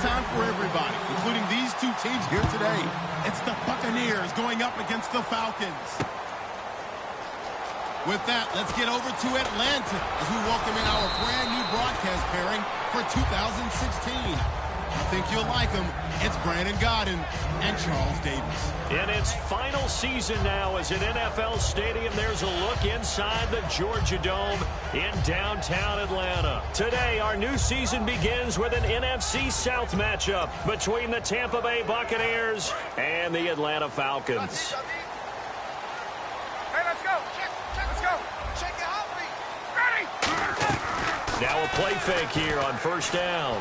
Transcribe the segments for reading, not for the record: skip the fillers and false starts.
time for everybody, including these two teams here today. It's the Buccaneers going up against the Falcons. With that, let's get over to Atlanta as we welcome in our brand new broadcast pairing for 2016. I think you'll like them. It's Brandon Godden and Charles Davis. In its final season now as an NFL stadium, there's a look inside the Georgia Dome in downtown Atlanta. Today, our new season begins with an NFC South matchup between the Tampa Bay Buccaneers and the Atlanta Falcons. Hey, let's go. Let's go. Check it out. Ready. Now a play fake here on first down.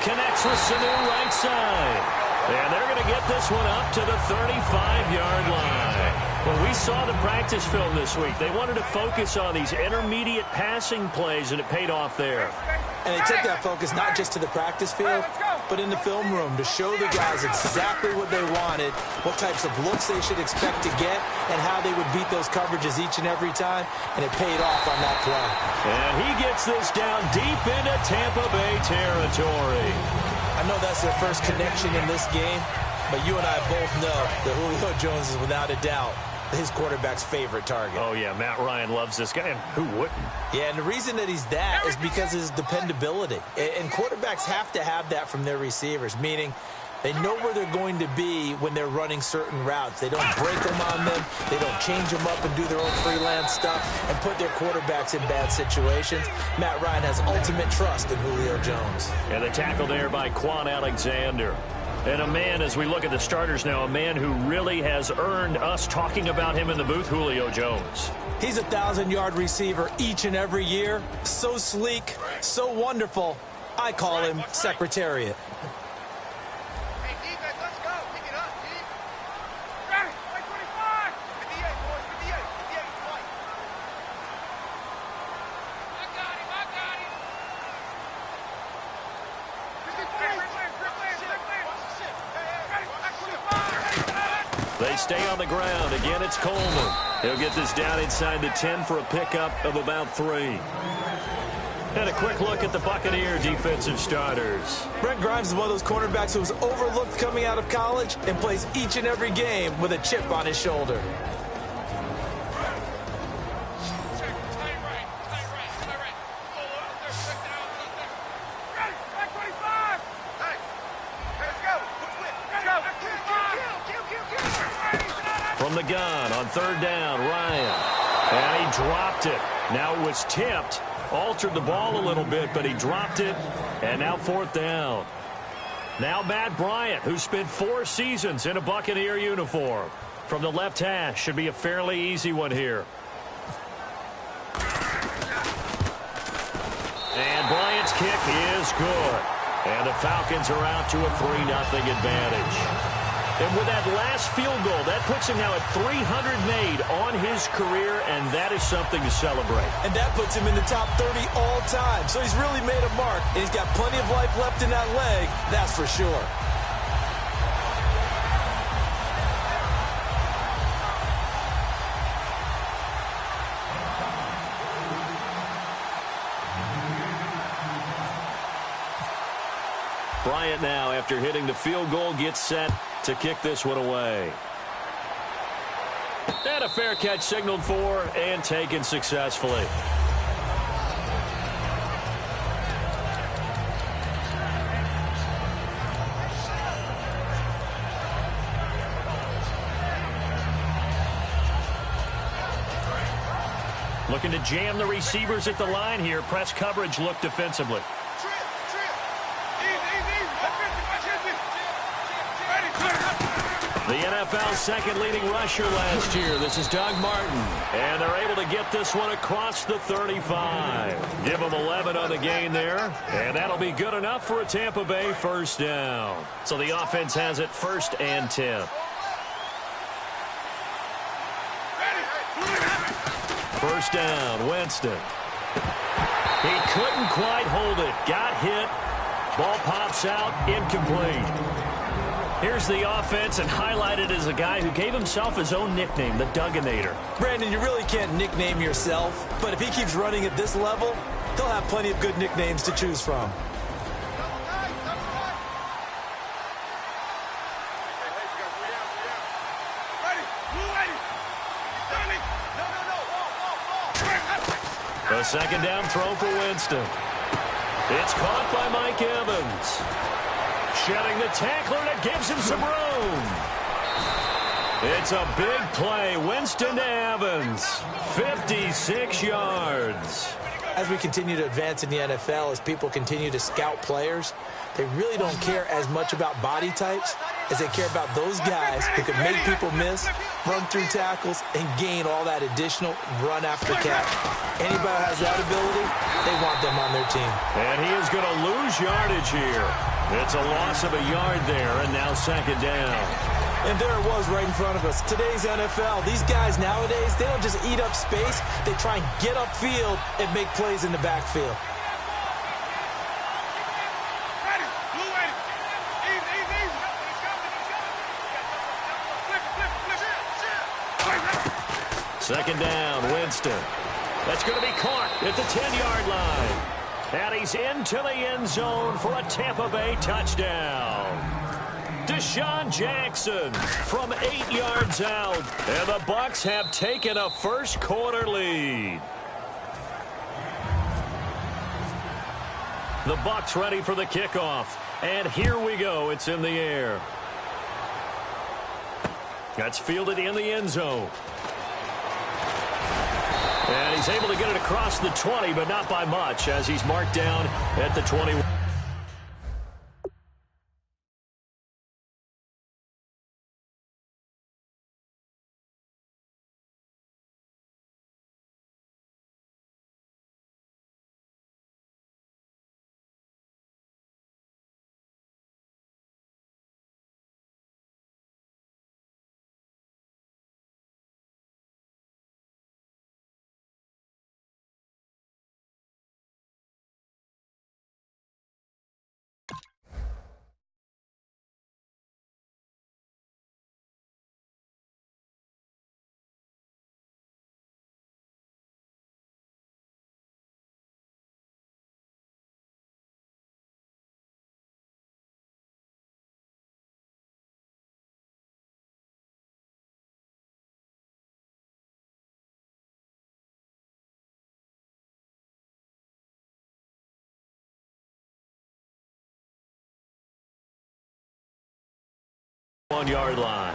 Connects with Sanu right side. And they're going to get this one up to the 35-yard line. Well, we saw the practice film this week. They wanted to focus on these intermediate passing plays, and it paid off there. And they took that focus not just to the practice field, but in the film room to show the guys exactly what they wanted, what types of looks they should expect to get, and how they would beat those coverages each and every time, and it paid off on that play. And he gets this down deep into Tampa Bay territory. I know that's their first connection in this game, but you and I both know that Julio Jones is without a doubt his quarterback's favorite target. Oh, yeah, Matt Ryan loves this guy, and who wouldn't? Yeah, and the reason that he's that is because of his dependability. And quarterbacks have to have that from their receivers, meaning they know where they're going to be when they're running certain routes. They don't break them on them. They don't change them up and do their own freelance stuff and put their quarterbacks in bad situations. Matt Ryan has ultimate trust in Julio Jones. And the tackle there by Quan Alexander. And a man, as we look at the starters now, a man who really has earned us talking about him in the booth, Julio Jones. He's a 1,000-yard receiver each and every year. So sleek, so wonderful. I call him Secretariat. Hey, defense, let's go. Pick it up, G. Ready. Play 25. 58, boys. 58. 58 twice. I got him. They stay on the ground. Again, it's Coleman. He'll get this down inside the 10 for a pickup of about 3. And a quick look at the Buccaneer defensive starters. Brent Grimes is one of those cornerbacks who was overlooked coming out of college and plays each and every game with a chip on his shoulder. From the gun on third down, Ryan. And he dropped it. Now it was tipped. Altered the ball a little bit, but he dropped it. And now fourth down. Now Matt Bryant, who spent 4 seasons in a Buccaneer uniform. From the left hash, should be a fairly easy one here. And Bryant's kick is good. And the Falcons are out to a 3-0 advantage. And with that last field goal, that puts him now at 300 made on his career, and that is something to celebrate. And that puts him in the top 30 all time. So he's really made a mark, and he's got plenty of life left in that leg, that's for sure. Bryant now, after hitting the field goal, gets set to kick this one away. And a fair catch signaled for and taken successfully. Looking to jam the receivers at the line here. Press coverage look defensively. The NFL's second leading rusher last year. This is Doug Martin. And they're able to get this one across the 35. Give them 11 on the gain there. And that'll be good enough for a Tampa Bay first down. So the offense has it 1st and 10. First down, Winston. He couldn't quite hold it. Got hit. Ball pops out, incomplete. Here's the offense, and highlighted as a guy who gave himself his own nickname, the Dugginator. Brandon, you really can't nickname yourself, but if he keeps running at this level, he'll have plenty of good nicknames to choose from. A second down throw for Winston. It's caught by Mike Evans. Shedding the tackler, and it gives him some room. It's a big play. Winston to Evans. 56 yards. As we continue to advance in the NFL, as people continue to scout players, they really don't care as much about body types as they care about those guys who can make people miss, run through tackles, and gain all that additional run after catch. Anybody who has that ability, they want them on their team. And he is going to lose yardage here. It's a loss of a yard there, and now second down. And there it was right in front of us. Today's NFL, these guys nowadays, they don't just eat up space. They try and get upfield and make plays in the backfield. Second down, Winston. That's going to be caught at the 10-yard line. And he's into the end zone for a Tampa Bay touchdown. Deshaun Jackson from 8 yards out. And the Bucs have taken a first quarter lead. The Bucs ready for the kickoff. And here we go. It's in the air. That's fielded in the end zone. And he's able to get it across the 20, but not by much, as he's marked down at the 21. Yard line.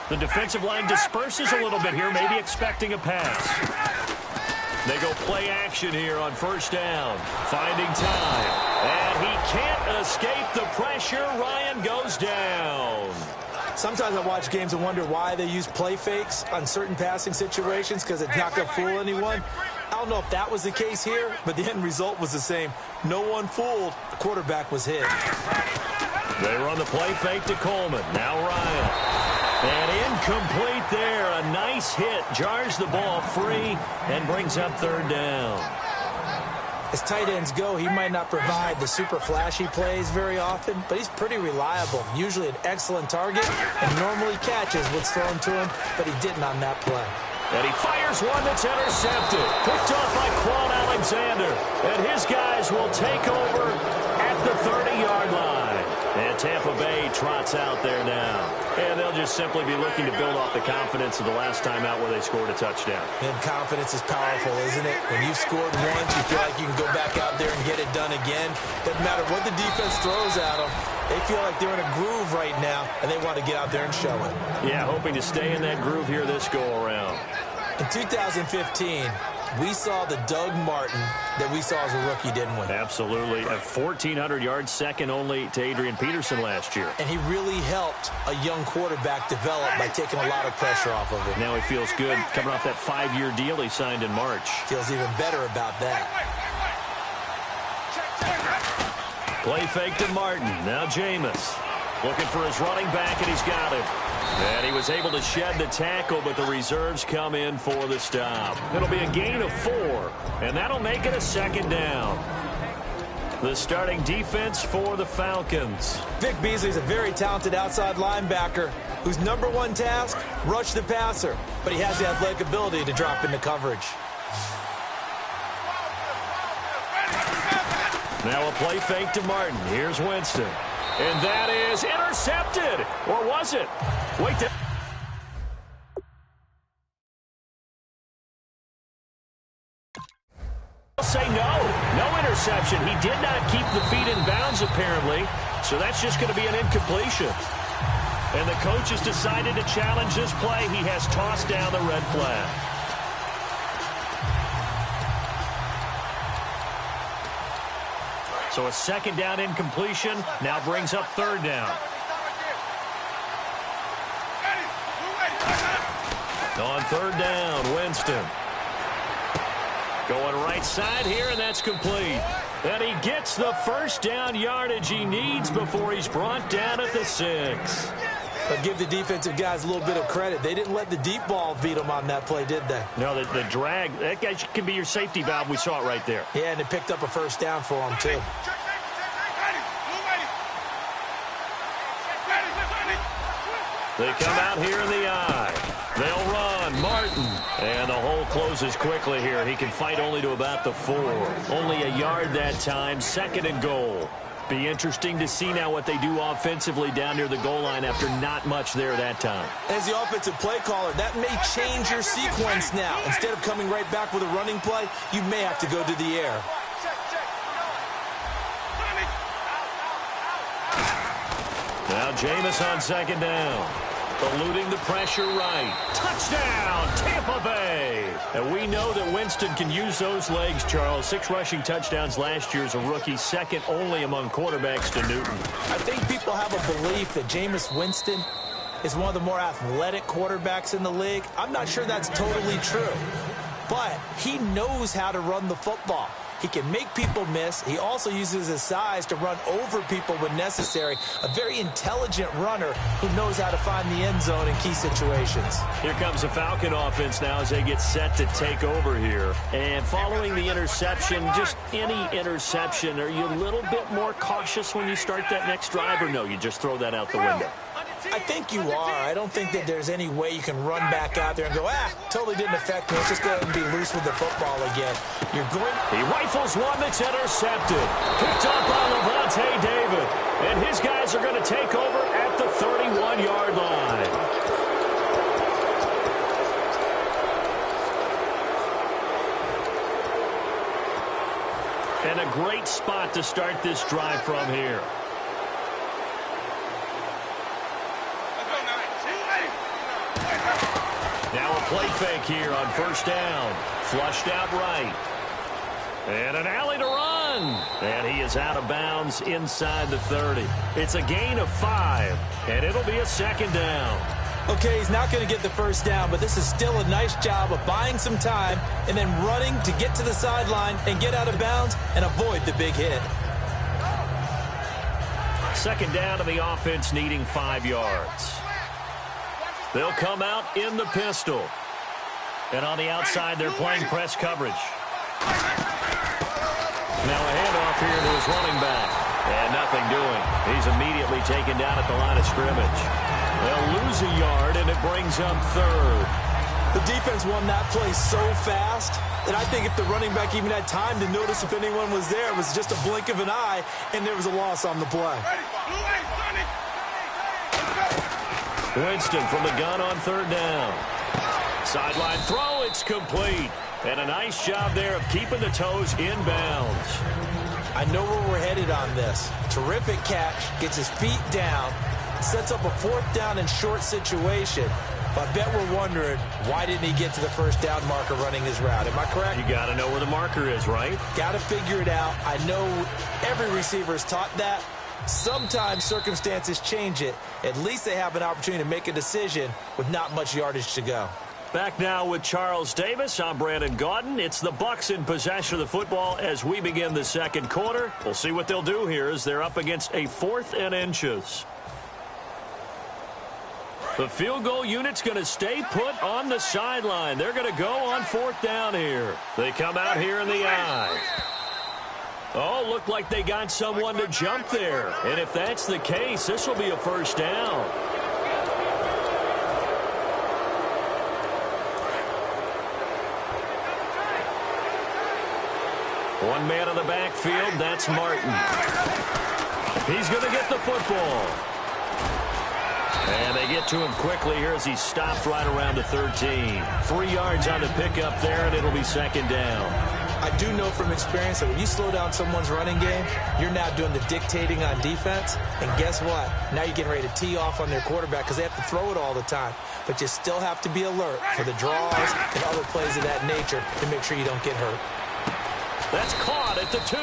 The defensive line disperses a little bit here, maybe expecting a pass. They go play action here on first down. Finding time. And he can't escape the pressure. Ryan goes down. Sometimes I watch games and wonder why they use play fakes on certain passing situations, because it's not going to fool anyone. I don't know if that was the case here, but the end result was the same. No one fooled. The quarterback was hit. They run the play fake to Coleman. Now Ryan. And incomplete there. A nice hit. Jars the ball free and brings up third down. As tight ends go, he might not provide the super flashy plays very often, but he's pretty reliable. Usually an excellent target and normally catches what's thrown to him, but he didn't on that play. And he fires one that's intercepted. Picked off by Quan Alexander. And his guys will take over at the 30-yard line. And Tampa Bay trots out there now. And they'll just simply be looking to build off the confidence of the last time out where they scored a touchdown. And confidence is powerful, isn't it? When you've scored once, you feel like you can go back out there and get it done again. Doesn't matter what the defense throws at them. They feel like they're in a groove right now, and they want to get out there and show it. Yeah, hoping to stay in that groove here this go-around. In 2015, we saw the Doug Martin that we saw as a rookie, didn't we? Absolutely. A 1,400 yards, second only to Adrian Peterson last year. And he really helped a young quarterback develop by taking a lot of pressure off of him. Now he feels good coming off that 5-year deal he signed in March. Feels even better about that. Play fake to Martin. Now Jameis looking for his running back, and he's got him. And he was able to shed the tackle, but the reserves come in for the stop. It'll be a gain of 4, and that'll make it a second down. The starting defense for the Falcons. Vic Beasley's a very talented outside linebacker, whose #1 task, rush the passer. But he has the athletic ability to drop into coverage. Now a play fake to Martin. Here's Winston. And that is intercepted. Or was it? Wait. Say no interception. He did not keep the feet in bounds apparently, so that's just going to be an incompletion. And the coach has decided to challenge this play. He has tossed down the red flag. So a second down incompletion now brings up third down. On third down, Winston. Going right side here, and that's complete. And he gets the first down yardage he needs before he's brought down at the 6. But give the defensive guys a little bit of credit. They didn't let the deep ball beat them on that play, did they? No, the drag, that guy can be your safety valve. We saw it right there. Yeah, and it picked up a first down for him, too. They come out here in the eye. They'll run. Martin. And the hole closes quickly here. He can fight only to about the 4. Only a yard that time. 2nd and goal. Be interesting to see now what they do offensively down near the goal line after not much there that time. As the offensive play caller, that may change your sequence now. Instead of coming right back with a running play, you may have to go to the air. Now Jameis on 2nd down. Eluding the pressure right. Touchdown, Tampa Bay. And we know that Winston can use those legs, Charles. 6 rushing touchdowns last year as a rookie, second only among quarterbacks to Newton. I think people have a belief that Jameis Winston is one of the more athletic quarterbacks in the league. I'm not sure that's totally true. But he knows how to run the football. He can make people miss. He also uses his size to run over people when necessary. A very intelligent runner who knows how to find the end zone in key situations. Here comes the Falcon offense now as they get set to take over here. And following the interception, just any interception, are you a little bit more cautious when you start that next drive, or no, you just throw that out the window? I think you are. I don't think that there's any way you can run back out there and go, totally didn't affect me. Let's just go ahead and be loose with the football again. You're going. He rifles one that's intercepted. Picked up by Levante David. And his guys are going to take over at the 31-yard line. And a great spot to start this drive from here. Now a play fake here on 1st down. Flushed out right. And an alley to run. And he is out of bounds inside the 30. It's a gain of 5. And it'll be a 2nd down. Okay, he's not going to get the first down, but this is still a nice job of buying some time and then running to get to the sideline and get out of bounds and avoid the big hit. 2nd down to the offense needing 5 yards. They'll come out in the pistol. And on the outside, they're playing press coverage. Now a handoff here to his running back. And nothing doing. He's immediately taken down at the line of scrimmage. They'll lose a yard, and it brings up 3rd. The defense won that play so fast that I think if the running back even had time to notice if anyone was there, it was just a blink of an eye, and there was a loss on the play. Winston from the gun on 3rd down. Sideline throw, it's complete. And a nice job there of keeping the toes in bounds. I know where we're headed on this. Terrific catch, gets his feet down, sets up a 4th down and short situation. But I bet we're wondering, why didn't he get to the first down marker running his route? Am I correct? You got to know where the marker is, right? Got to figure it out. I know every receiver is taught that. Sometimes circumstances change it. At least they have an opportunity to make a decision with not much yardage to go. Back now with Charles Davis. I'm Brandon Gaudin. It's the Bucs in possession of the football as we begin the 2nd quarter. We'll see what they'll do here as they're up against a 4th and inches. The field goal unit's going to stay put on the sideline. They're going to go on 4th down here. They come out here in the eye. Oh, looked like they got someone to jump there. And if that's the case, this will be a first down. One man in the backfield, that's Martin. He's going to get the football. And they get to him quickly here as he stopped right around the 13. 3 yards on the pickup there, and it'll be second down. I do know from experience that when you slow down someone's running game, you're now doing the dictating on defense. And guess what? Now you're getting ready to tee off on their quarterback because they have to throw it all the time. But you still have to be alert for the draws and other plays of that nature to make sure you don't get hurt. That's caught at the 2.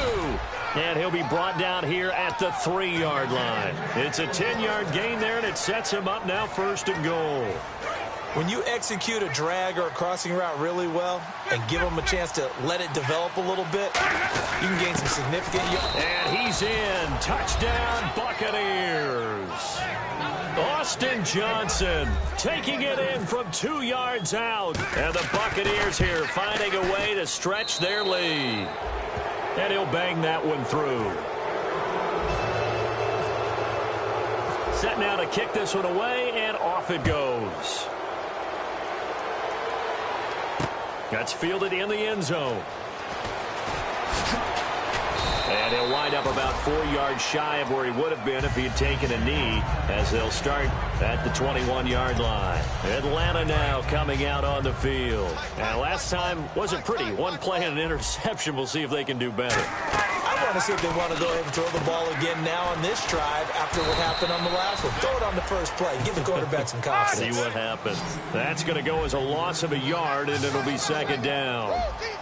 And he'll be brought down here at the 3-yard line. It's a 10-yard gain there, and it sets him up now 1st and goal. When you execute a drag or a crossing route really well and give them a chance to let it develop a little bit, you can gain some significant yards. And he's in. Touchdown, Buccaneers. Austin Johnson taking it in from 2 yards out. And the Buccaneers here finding a way to stretch their lead. And he'll bang that one through. Set now to kick this one away, and off it goes. That's fielded in the end zone. And he'll wind up about 4 yards shy of where he would have been if he had taken a knee, as they'll start at the 21-yard line. Atlanta now coming out on the field. And last time wasn't pretty. One play and an interception. We'll see if they can do better. I want to see if they want to go ahead and throw the ball again now on this drive after what happened on the last one. Throw it on the first play. Give the quarterback some confidence. See what happens. That's going to go as a loss of a yard, and it'll be second down.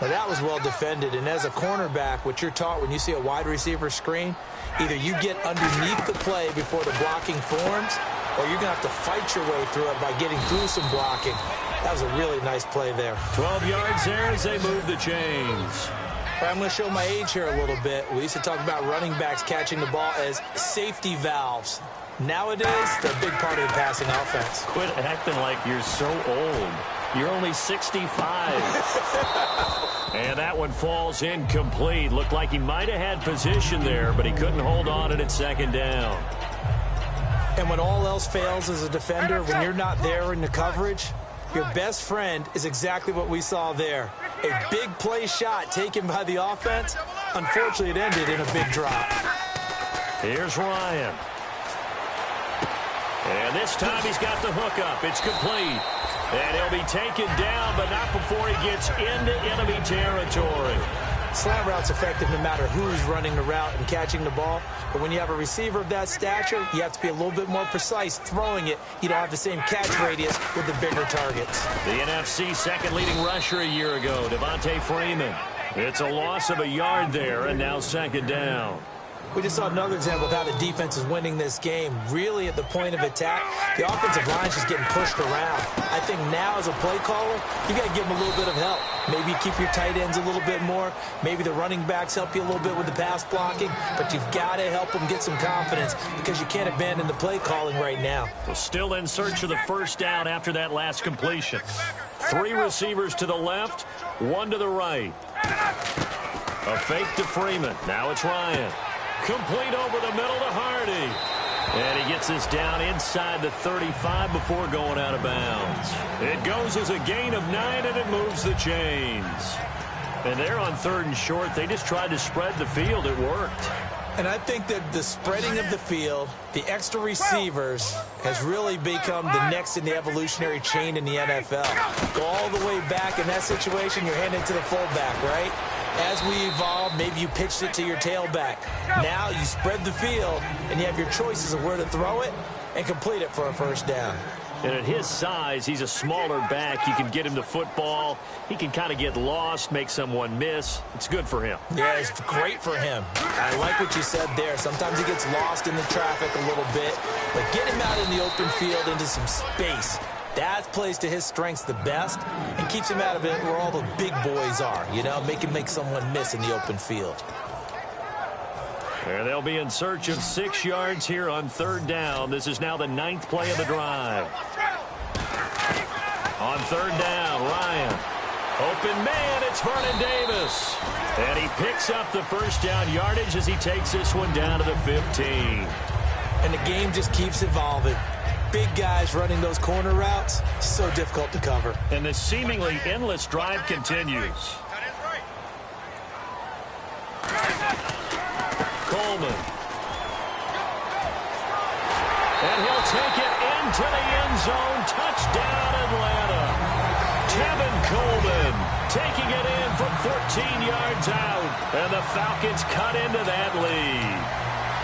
Now, that was well defended. And as a cornerback, what you're taught when you see a wide receiver screen, either you get underneath the play before the blocking forms, or you're going to have to fight your way through it by getting through some blocking. That was a really nice play there. 12 yards there as they move the chains. I'm going to show my age here a little bit. We used to talk about running backs catching the ball as safety valves. Nowadays, they're a big part of the passing offense. Quit acting like you're so old. You're only 65. And that one falls incomplete. Looked like he might have had position there, but he couldn't hold on and it's second down. And when all else fails as a defender, when you're not there in the coverage, your best friend is exactly what we saw there. A big play shot taken by the offense. Unfortunately, it ended in a big drop. Here's Ryan. And this time he's got the hook up. It's complete. And he'll be taken down, but not before he gets into enemy territory. Slant route's effective no matter who's running the route and catching the ball. But when you have a receiver of that stature, you have to be a little bit more precise throwing it. You don't have the same catch radius with the bigger targets. The NFC second leading rusher a year ago, Devontae Freeman. It's a loss of a yard there, and now second down. We just saw another example of how the defense is winning this game. Really at the point of attack, the offensive line's just getting pushed around. I think now as a play caller, you got to give them a little bit of help. Maybe you keep your tight ends a little bit more. Maybe the running backs help you a little bit with the pass blocking. But you've got to help them get some confidence because you can't abandon the play calling right now. Well, still in search of the first down after that last completion. 3 receivers to the left, 1 to the right. A fake to Freeman. Now it's Ryan. Complete over the middle to Hardy. And he gets this down inside the 35 before going out of bounds. It goes as a gain of 9, and it moves the chains. And they're on 3rd and short. They just tried to spread the field. It worked. And I think that the spreading of the field, the extra receivers, has really become the next in the evolutionary chain in the NFL. Go all the way back in that situation, you're handing it to the fullback, right? As we evolve, maybe you pitched it to your tailback. Now you spread the field, and you have your choices of where to throw it and complete it for a first down. And at his size, he's a smaller back. You can get him the football. He can kind of get lost, make someone miss. It's good for him. Yeah, it's great for him. I like what you said there. Sometimes he gets lost in the traffic a little bit, but get him out in the open field into some space. That plays to his strengths the best and keeps him out of it where all the big boys are, you know, make someone miss in the open field. And they'll be in search of 6 yards here on 3rd down. This is now the 9th play of the drive. On 3rd down, Ryan. Open man, it's Vernon Davis. And he picks up the first down yardage as he takes this one down to the 15. And the game just keeps evolving. Big guys running those corner routes, so difficult to cover. And the seemingly endless drive continues. Coleman. And he'll take it into the end zone. Touchdown, Atlanta. Tevin Coleman taking it in from 14 yards out. And the Falcons cut into that lead.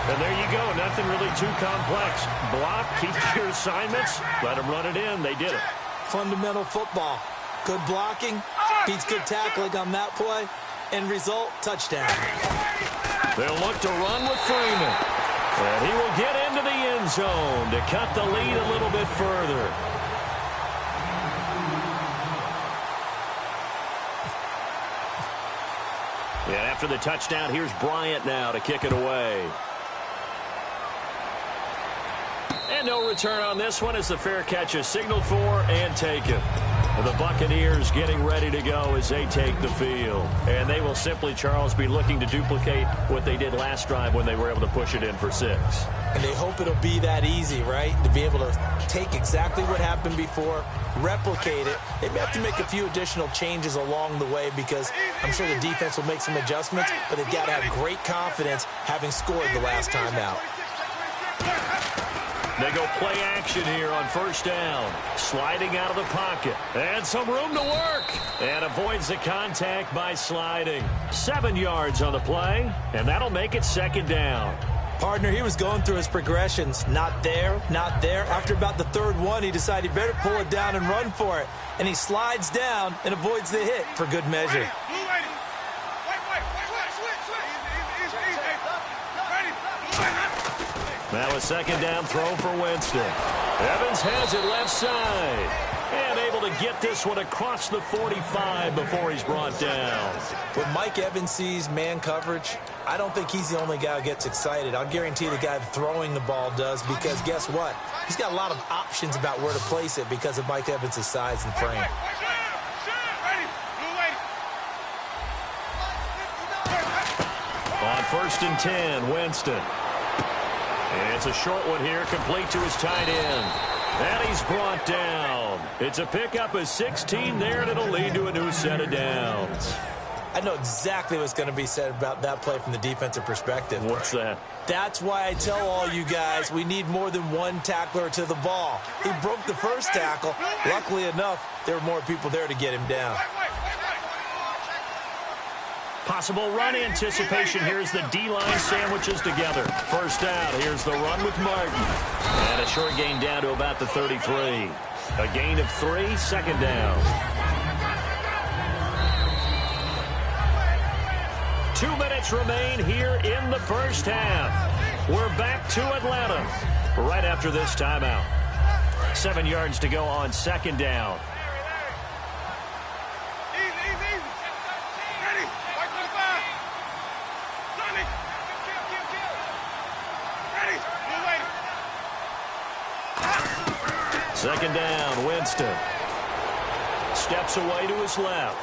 And there you go. Nothing really too complex. Block, keep your assignments, let them run it in. They did it. Fundamental football. Good blocking, beats good tackling on that play. End result, touchdown. They'll look to run with Freeman. And he will get into the end zone to cut the lead a little bit further. And after the touchdown, here's Bryant now to kick it away. And no return on this one as the fair catch is signaled for and taken. The Buccaneers getting ready to go as they take the field. And they will simply, Charles, be looking to duplicate what they did last drive when they were able to push it in for 6. And they hope it'll be that easy, right? To be able to take exactly what happened before, replicate it. They may have to make a few additional changes along the way because I'm sure the defense will make some adjustments, but they've got to have great confidence having scored the last time out. They go play action here on first down. Sliding out of the pocket. And some room to work. And avoids the contact by sliding. 7 yards on the play. And that'll make it second down. Partner, he was going through his progressions. Not there, not there. After about the third one, he decided he better pull it down and run for it. And he slides down and avoids the hit for good measure. Now a second down throw for Winston. Evans has it left side. And able to get this one across the 45 before he's brought down. When Mike Evans sees man coverage, I don't think he's the only guy who gets excited. I'll guarantee the guy throwing the ball does because guess what? He's got a lot of options about where to place it because of Mike Evans' size and frame. On 1st and 10, Winston. And it's a short one here, complete to his tight end. And he's brought down. It's a pickup of 16 there, and it'll lead to a new set of downs. I know exactly what's going to be said about that play from the defensive perspective. What's that? That's why I tell all you guys we need more than one tackler to the ball. He broke the first tackle. Luckily enough, there were more people there to get him down. Possible run anticipation. Here's the D-line sandwiches together. First down. Here's the run with Martin. And a short gain down to about the 33. A gain of 3, second down. 2 minutes remain here in the first half. We're back to Atlanta right after this timeout. 7 yards to go on second down. Second down, Winston. Steps away to his left.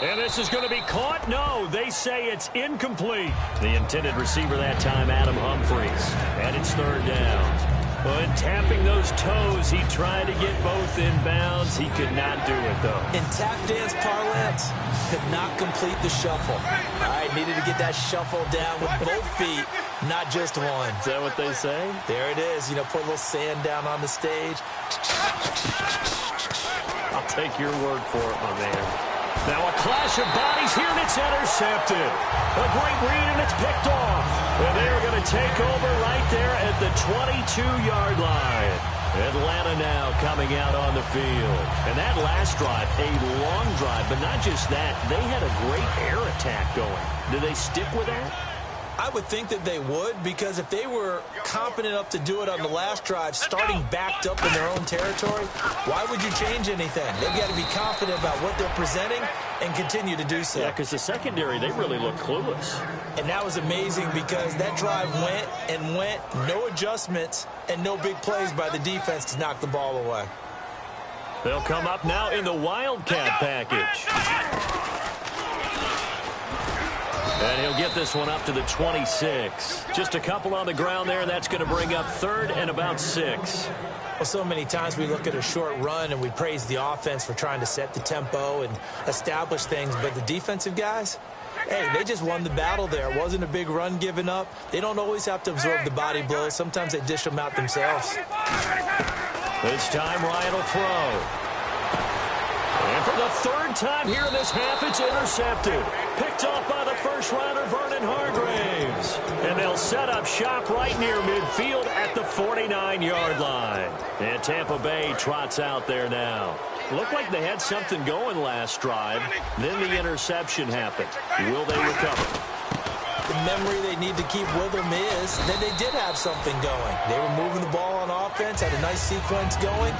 And this is going to be caught. No, they say it's incomplete. The intended receiver that time, Adam Humphries. And it's third down. But tapping those toes, he tried to get both in bounds. He could not do it, though. In tap dance parlance, could not complete the shuffle. All right, needed to get that shuffle down with both feet, not just one. Is that what they say? There it is. You know, put a little sand down on the stage. I'll take your word for it, my man. Now a clash of bodies here, and it's intercepted. A great read, and it's picked off. And they're going to take over right there at the 22-yard line. Atlanta now coming out on the field. And that last drive, a long drive, but not just that. They had a great air attack going. Do they stick with that? I would think that they would, because if they were confident enough to do it on the last drive, starting backed up in their own territory, why would you change anything? They've got to be confident about what they're presenting and continue to do so. Yeah, because the secondary, they really look clueless. And that was amazing because that drive went and went, no adjustments and no big plays by the defense to knock the ball away. They'll come up now in the Wildcat package. And he'll get this one up to the 26. Just a couple on the ground there, and that's going to bring up third and about 6. Well, so many times we look at a short run and we praise the offense for trying to set the tempo and establish things, but the defensive guys, Hey, they just won the battle there. It wasn't a big run given up. They don't always have to absorb the body blows. Sometimes they dish them out themselves. This time, Ryan will throw. And for the third time here in this half, it's intercepted. Picked off by the first rounder, Vernon Hargraves. And they'll set up shop right near midfield at the 49-yard line. And Tampa Bay trots out there now. Looked like they had something going last drive. Then the interception happened. Will they recover? The memory they need to keep with them is that they did have something going. They were moving the ball on offense, had a nice sequence going.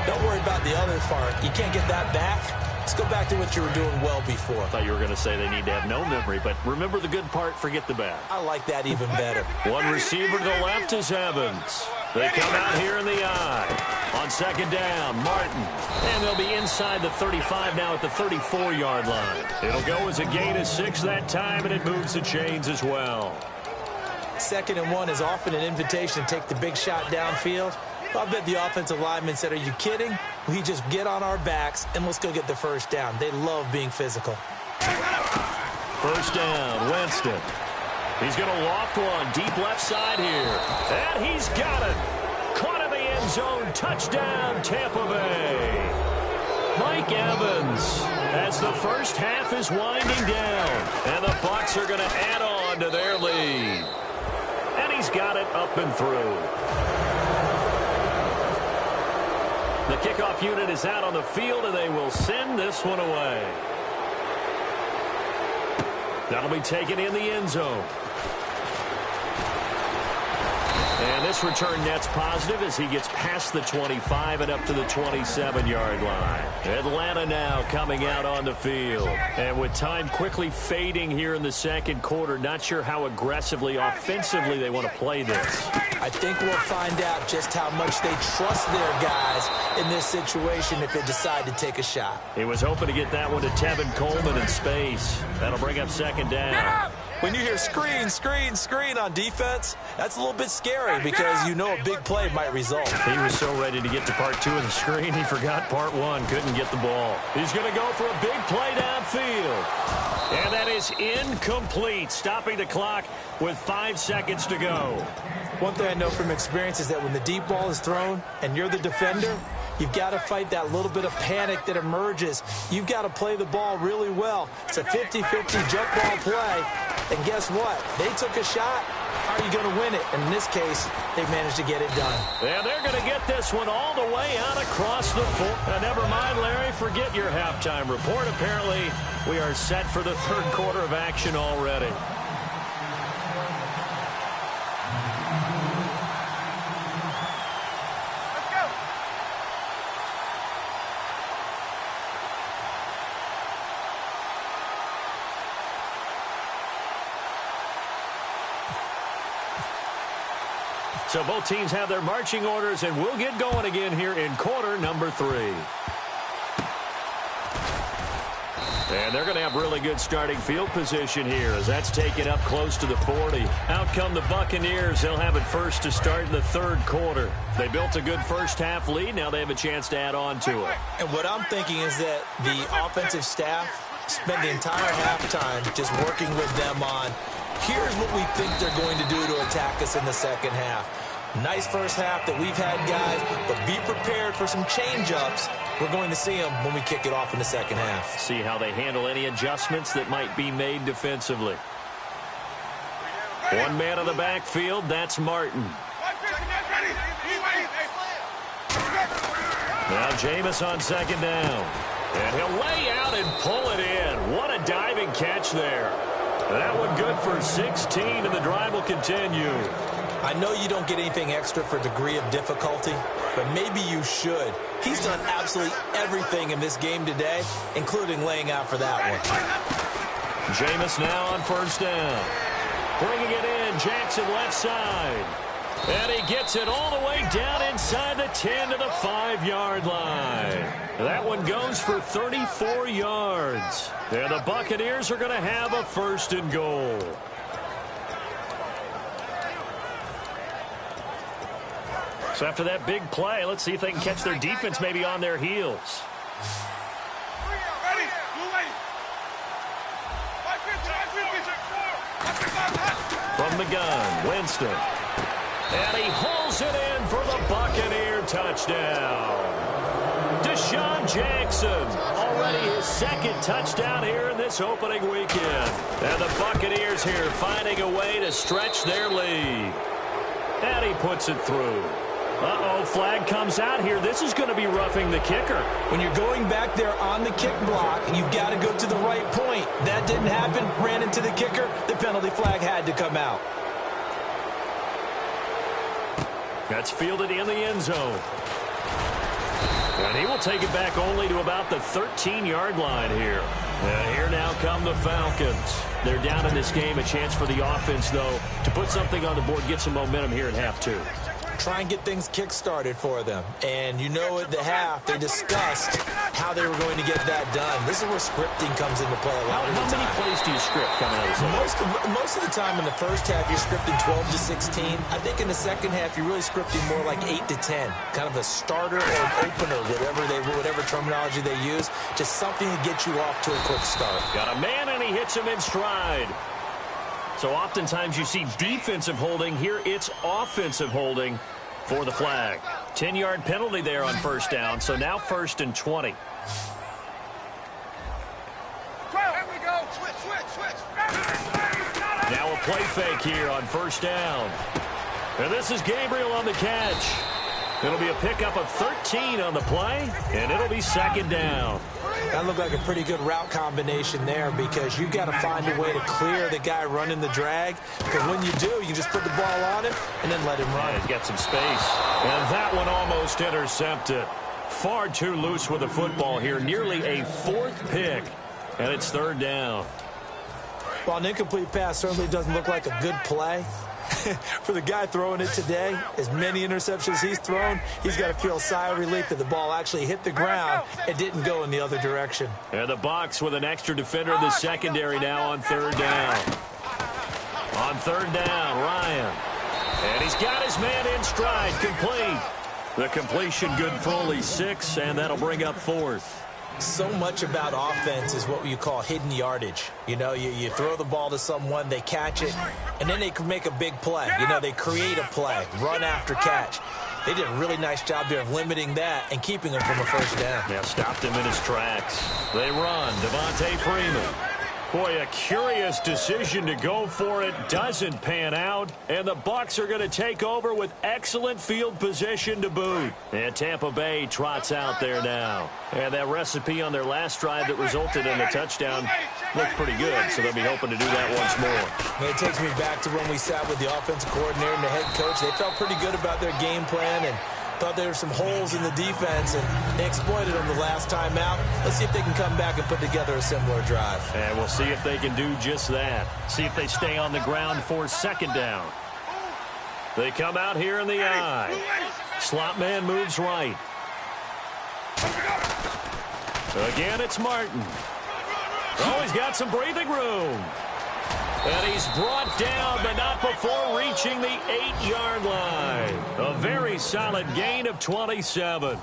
Don't worry about the other part. You can't get that back. Let's go back to what you were doing well before. I thought you were going to say they need to have no memory, but remember the good part, forget the bad. I like that even better. One receiver to the left is Evans. They come out here in the eye. On second down, Martin. And they'll be inside the 35 now at the 34-yard line. It'll go as a gain of 6 that time, and it moves the chains as well. 2nd and 1 is often an invitation to take the big shot downfield. I bet the offensive lineman said, are you kidding? We just get on our backs, and let's go get the first down. They love being physical. First down, Winston. He's going to loft one deep left side here. And he's got it. Caught in the end zone. Touchdown, Tampa Bay. Mike Evans as the first half is winding down. And the Bucs are going to add on to their lead. And he's got it up and through. The kickoff unit is out on the field, and they will send this one away. That'll be taken in the end zone. And this return net's positive as he gets past the 25 and up to the 27-yard line. Atlanta now coming out on the field. And with time quickly fading here in the second quarter, not sure how aggressively, offensively they want to play this. I think we'll find out just how much they trust their guys in this situation if they decide to take a shot. He was hoping to get that one to Tevin Coleman in space. That'll bring up second down. When you hear screen, screen, screen on defense, that's a little bit scary because you know a big play might result. He was so ready to get to part 2 of the screen, he forgot part 1, couldn't get the ball. He's going to go for a big play downfield. And that is incomplete, stopping the clock with 5 seconds to go. One thing I know from experience is that when the deep ball is thrown and you're the defender, you've got to fight that little bit of panic that emerges. You've got to play the ball really well. It's a 50-50 jump ball play. And guess what? They took a shot. How are you going to win it? And in this case, they managed to get it done. And they're going to get this one all the way out across the floor. Never mind, Larry, forget your halftime report. Apparently, we are set for the third quarter of action already. So both teams have their marching orders, and we'll get going again here in quarter number 3. And they're going to have really good starting field position here as that's taken up close to the 40. Out come the Buccaneers. They'll have it first to start in the third quarter. They built a good first half lead. Now they have a chance to add on to it. And what I'm thinking is that the offensive staff spent the entire halftime just working with them on here's what we think they're going to do to attack us in the second half. Nice first half that we've had, guys, but be prepared for some change-ups. We're going to see them when we kick it off in the second half. See how they handle any adjustments that might be made defensively. One man on the backfield, that's Martin. Now Jameis on second down. And he'll lay out and pull it in. What a diving catch there. That one good for 16, and the drive will continue. I know you don't get anything extra for degree of difficulty, but maybe you should. He's done absolutely everything in this game today, including laying out for that one. Jameis now on first down. Bringing it in, Jackson left side. And he gets it all the way down inside the 10 to the 5-yard line. That one goes for 34 yards. And the Buccaneers are going to have a first and goal. So after that big play, let's see if they can catch their defense maybe on their heels. from the gun. Winston. And he hauls it in for the Buccaneer touchdown. Deshaun Jackson, already his second touchdown here in this opening weekend. And the Buccaneers here finding a way to stretch their lead. And he puts it through. Uh-oh, flag comes out here. This is going to be roughing the kicker. When you're going back there on the kick block, you've got to go to the right point. That didn't happen. Ran into the kicker. The penalty flag had to come out. That's fielded in the end zone. And he will take it back only to about the 13-yard line here. And here now come the Falcons. They're down in this game. A chance for the offense, though, to put something on the board, get some momentum here at half two. Try and get things kick-started for them. And you know at the half, they discussed how they were going to get that done. This is where scripting comes into play a lot of the time. How many plays do you script coming out of this? Most of the time in the first half, you're scripting 12 to 16. I think in the second half, you're really scripting more like 8 to 10. Kind of a starter or an opener, whatever terminology they use. Just something to get you off to a quick start. Got a man, and he hits him in stride. So oftentimes you see defensive holding. Here it's offensive holding for the flag. 10-yard penalty there on first down. So now 1st and 20. Here we go. Switch. Now a play fake here on first down. And this is Gabriel on the catch. It'll be a pickup of 13 on the play, and it'll be 2nd down. That looked like a pretty good route combination there because you've got to find a way to clear the guy running the drag. Because when you do, you can just put the ball on him and then let him run. Yeah, he's got some space. And that one almost intercepted. Far too loose with the football here. Nearly a 4th pick. And it's 3rd down. Well, an incomplete pass certainly doesn't look like a good play. For the guy throwing it today, as many interceptions he's thrown, he's got to feel a sigh of relief that the ball actually hit the ground and didn't go in the other direction. And the Bucs with an extra defender in the secondary now on 3rd down. On 3rd down, Ryan. And he's got his man in stride, complete. The completion good for only 6, and that'll bring up 4th. So much about offense is what you call hidden yardage. You know, you throw the ball to someone, they catch it, and then they can make a big play. You know, they create a play, run after catch. They did a really nice job there of limiting that and keeping him from a first down. Yeah, stopped him in his tracks. They run. Devontae Freeman. Boy, a curious decision to go for it. Doesn't pan out. And the Bucs are going to take over with excellent field position to boot. And Tampa Bay trots out there now. And that recipe on their last drive that resulted in a touchdown looked pretty good. So they'll be hoping to do that once more. And it takes me back to when we sat with the offensive coordinator and the head coach. They felt pretty good about their game plan and thought there were some holes in the defense, and they exploited them the last time out. Let's see if they can come back and put together a similar drive. And we'll see if they can do just that. See if they stay on the ground for 2nd down. They come out here in the eye. Slot man moves right. Again, it's Martin. Oh, he's got some breathing room. And he's brought down, but not before reaching the 8-yard line. A very solid gain of 27.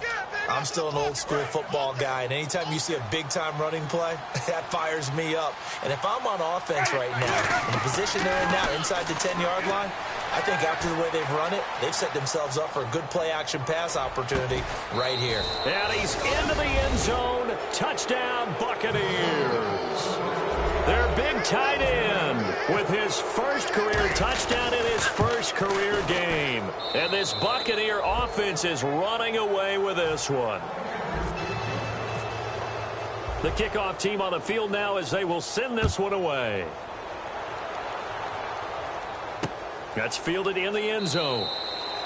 I'm still an old-school football guy, and anytime you see a big-time running play, that fires me up. And if I'm on offense right now, in the position they're in now, inside the 10-yard line, I think after the way they've run it, they've set themselves up for a good play-action pass opportunity right here. And he's into the end zone. Touchdown, Buccaneers. Their big tight end with his first career touchdown in his first career game. And this Buccaneer offense is running away with this one. The kickoff team on the field now as they will send this one away. That's fielded in the end zone.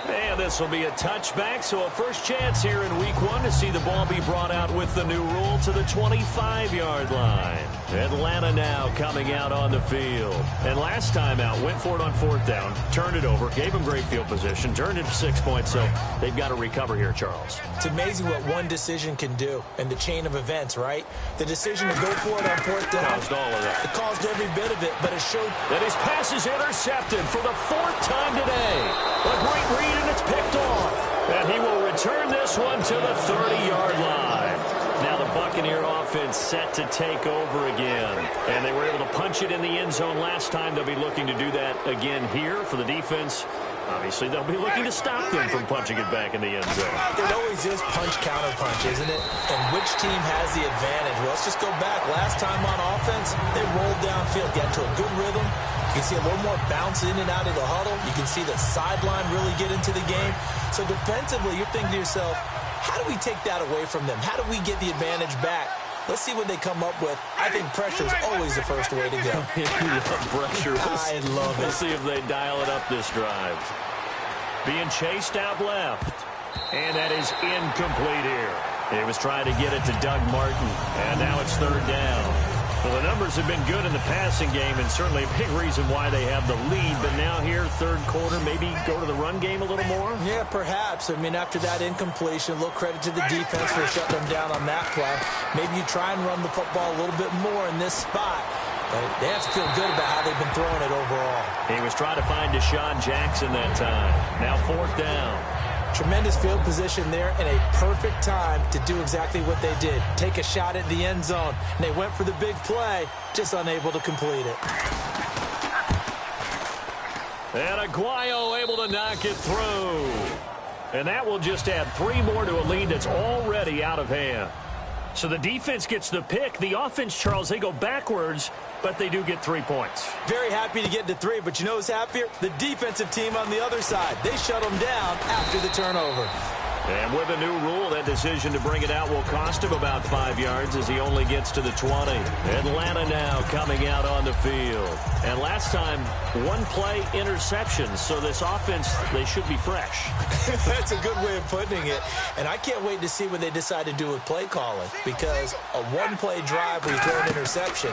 And this will be a touchback, so a first chance here in week 1 to see the ball be brought out with the new rule to the 25-yard line. Atlanta now coming out on the field. And last time out, went for it on 4th down, turned it over, gave them great field position, turned it to 6 points, so they've got to recover here, Charles. It's amazing what one decision can do in the chain of events, right? The decision to go for it on 4th down. Caused all of that. It caused every bit of it, but it showed. And his pass is intercepted for the 4th time today. A great read, and it's picked off. And he will return this one to the 30-yard line. Now the Buccaneer offense set to take over again. And they were able to punch it in the end zone last time. They'll be looking to do that again here for the defense. Obviously, they'll be looking to stop them from punching it back in the end zone. It always is punch-counter-punch, isn't it? And which team has the advantage? Well, let's just go back. Last time on offense, they rolled downfield, got to a good rhythm. You can see a little more bounce in and out of the huddle. You can see the sideline really get into the game. So defensively, you're thinking to yourself, how do we take that away from them? How do we get the advantage back? Let's see what they come up with. I think pressure is always the first way to go. Pressure. I love it. We'll see if they dial it up this drive. Being chased out left. And that is incomplete here. He was trying to get it to Doug Martin. And now it's third down. Well, the numbers have been good in the passing game, and certainly a big reason why they have the lead. But now here, third quarter, maybe go to the run game a little more? Yeah, perhaps. I mean, after that incompletion, a little credit to the defense for shutting them down on that play. Maybe you try and run the football a little bit more in this spot. But they have to feel good about how they've been throwing it overall. He was trying to find Deshaun Jackson that time. Now fourth down. Tremendous field position there and a perfect time to do exactly what they did. Take a shot at the end zone. And they went for the big play, just unable to complete it. And Aguayo able to knock it through. And that will just add 3 more to a lead that's already out of hand. So the defense gets the pick. The offense, Charles, they go backwards, but they do get 3 points. Very happy to get to 3, but you know who's happier? The defensive team on the other side. They shut them down after the turnover. And with a new rule, that decision to bring it out will cost him about 5 yards as he only gets to the 20. Atlanta now coming out on the field. And last time, 1 play interception. So this offense, they should be fresh. That's a good way of putting it. And I can't wait to see what they decide to do with play calling. Because a 1-play drive where you throw an interception,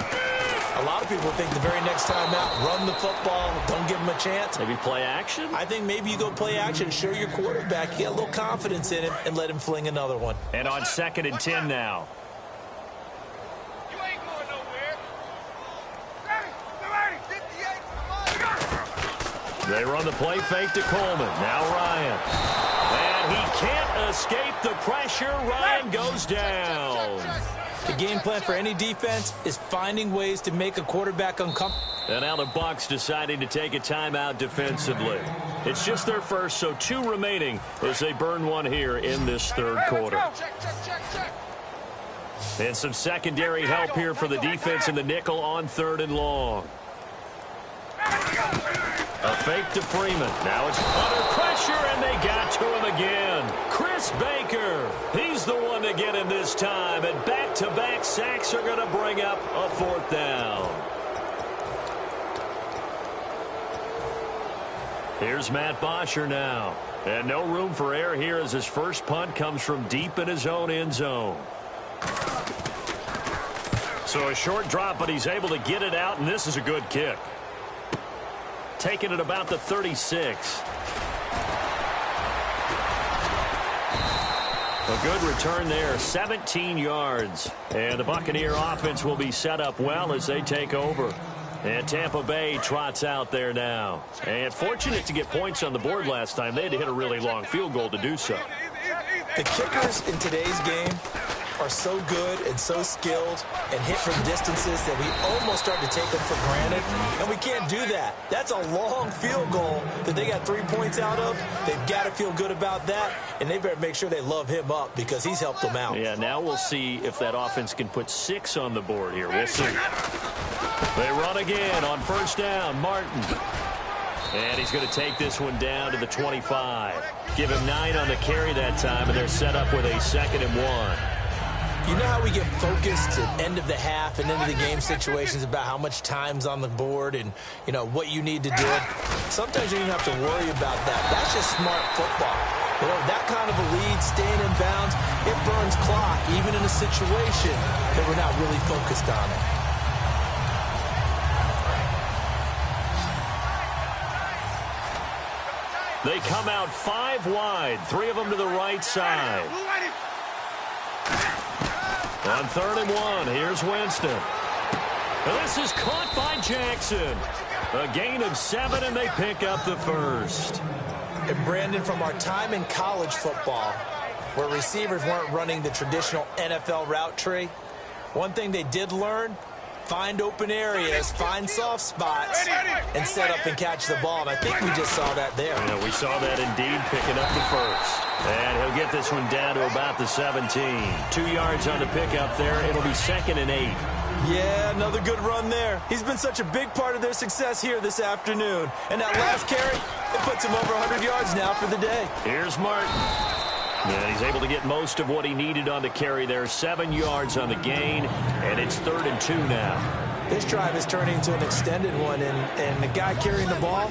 a lot of people think the very next time out, run the football, don't give them a chance. Maybe play action? I think maybe you go play action, show your quarterback, get a little confidence in him, and let him fling another one. And on 2nd and 10 now. You ain't going nowhere. They run the play fake to Coleman. Now Ryan. And he can't escape the pressure. Ryan goes down. The game plan for any defense is finding ways to make a quarterback uncomfortable. And now the Bucs deciding to take a timeout defensively. It's just their first, so 2 remaining as they burn 1 here in this third quarter. And some secondary help here for the defense in the nickel on 3rd and long. A fake to Freeman. Now it's under pressure, and they got to him again. Chris Baker, he's the one to get him this time. And back-to-back sacks are going to bring up a 4th down. Here's Matt Bosher now. And no room for error here as his first punt comes from deep in his own end zone. So a short drop, but he's able to get it out, and this is a good kick. Taking it about the 36. A good return there, 17 yards. And the Buccaneer offense will be set up well as they take over. And Tampa Bay trots out there now. And fortunate to get points on the board last time. They had to hit a really long field goal to do so. The kickers in today's game are so good and so skilled and hit from distances that we almost start to take them for granted, and we can't do that. That's a long field goal that they got 3 points out of. They've got to feel good about that, and they better make sure they love him up because he's helped them out. Yeah, now we'll see if that offense can put 6 on the board here. We'll see. They run again on 1st down. Martin. And he's going to take this one down to the 25. Give him 9 on the carry that time, and they're set up with a 2nd and 1. You know how we get focused at end of the half and into the game situations about how much time's on the board and, you know, what you need to do? Sometimes you don't have to worry about that. That's just smart football. You know, that kind of a lead, staying in bounds, it burns clock, even in a situation that we're not really focused on it. They come out 5 wide, 3 of them to the right side. On 3rd and 1, here's Winston. And this is caught by Jackson. A gain of 7, and they pick up the first. And Brandon, from our time in college football, where receivers weren't running the traditional NFL route tree. One thing they did learn, find open areas, find soft spots, and set up and catch the ball. And I think we just saw that there. Yeah, we saw that indeed, picking up the first. And he'll get this one down to about the 17. 2 yards on the pickup there. It'll be 2nd and 8. Yeah, another good run there. He's been such a big part of their success here this afternoon. And that last carry, it puts him over 100 yards now for the day. Here's Martin. And he's able to get most of what he needed on the carry there. 7 yards on the gain, and it's 3rd and 2 now. This drive is turning into an extended one, and the guy carrying the ball,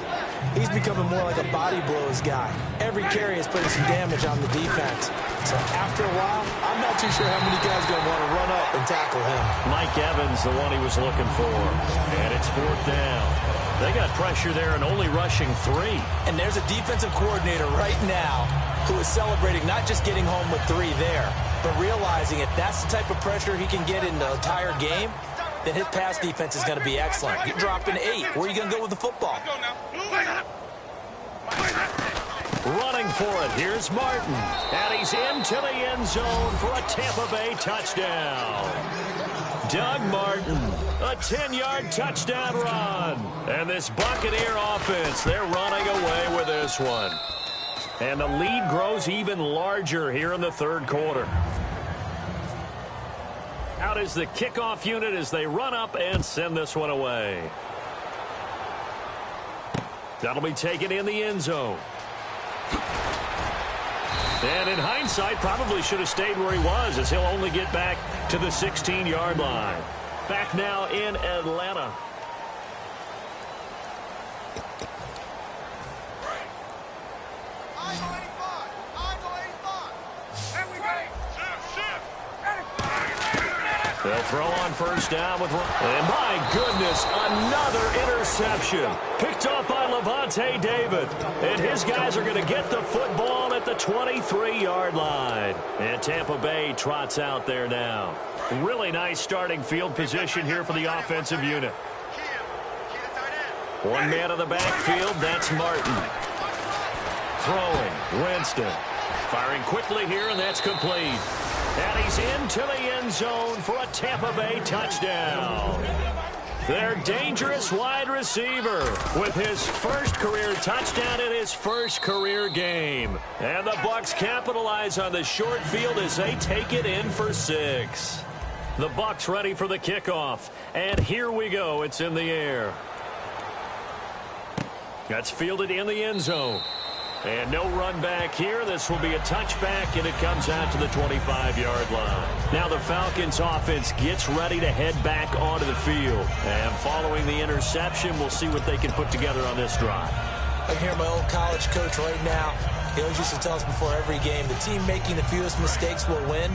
he's becoming more like a body blows guy. Every carry is putting some damage on the defense. So after a while, I'm not too sure how many guys are going to want to run up and tackle him. Mike Evans, the one he was looking for. And it's 4th down. They got pressure there and only rushing 3. And there's a defensive coordinator right now who is celebrating not just getting home with 3 there, but realizing if that's the type of pressure he can get in the entire game, then his pass defense is going to be excellent. You're dropping 8. Where are you going to go with the football? Running for it. Here's Martin. And he's into the end zone for a Tampa Bay touchdown. Doug Martin, a 10-yard touchdown run. And this Buccaneer offense, they're running away with this one. And the lead grows even larger here in the 3rd quarter. Out is the kickoff unit as they run up and send this one away. That'll be taken in the end zone. And in hindsight, probably should have stayed where he was, as he'll only get back to the 16-yard line. Back now in Atlanta. They'll throw on 1st down with... And my goodness, another interception. Picked off by Levante David. And his guys are going to get the football at the 23-yard line. And Tampa Bay trots out there now. Really nice starting field position here for the offensive unit. One man in the backfield, that's Martin. Throwing, Winston. Firing quickly here, and that's complete. And he's into the end zone for a Tampa Bay touchdown. Their dangerous wide receiver with his first career touchdown in his first career game. And the Bucs capitalize on the short field as they take it in for 6. The Bucs ready for the kickoff. And here we go. It's in the air. That's fielded in the end zone. And no run back here. This will be a touchback, and it comes out to the 25-yard line. Now the Falcons offense gets ready to head back onto the field. And following the interception, we'll see what they can put together on this drive. I hear my old college coach right now. He always used to tell us before every game, the team making the fewest mistakes will win.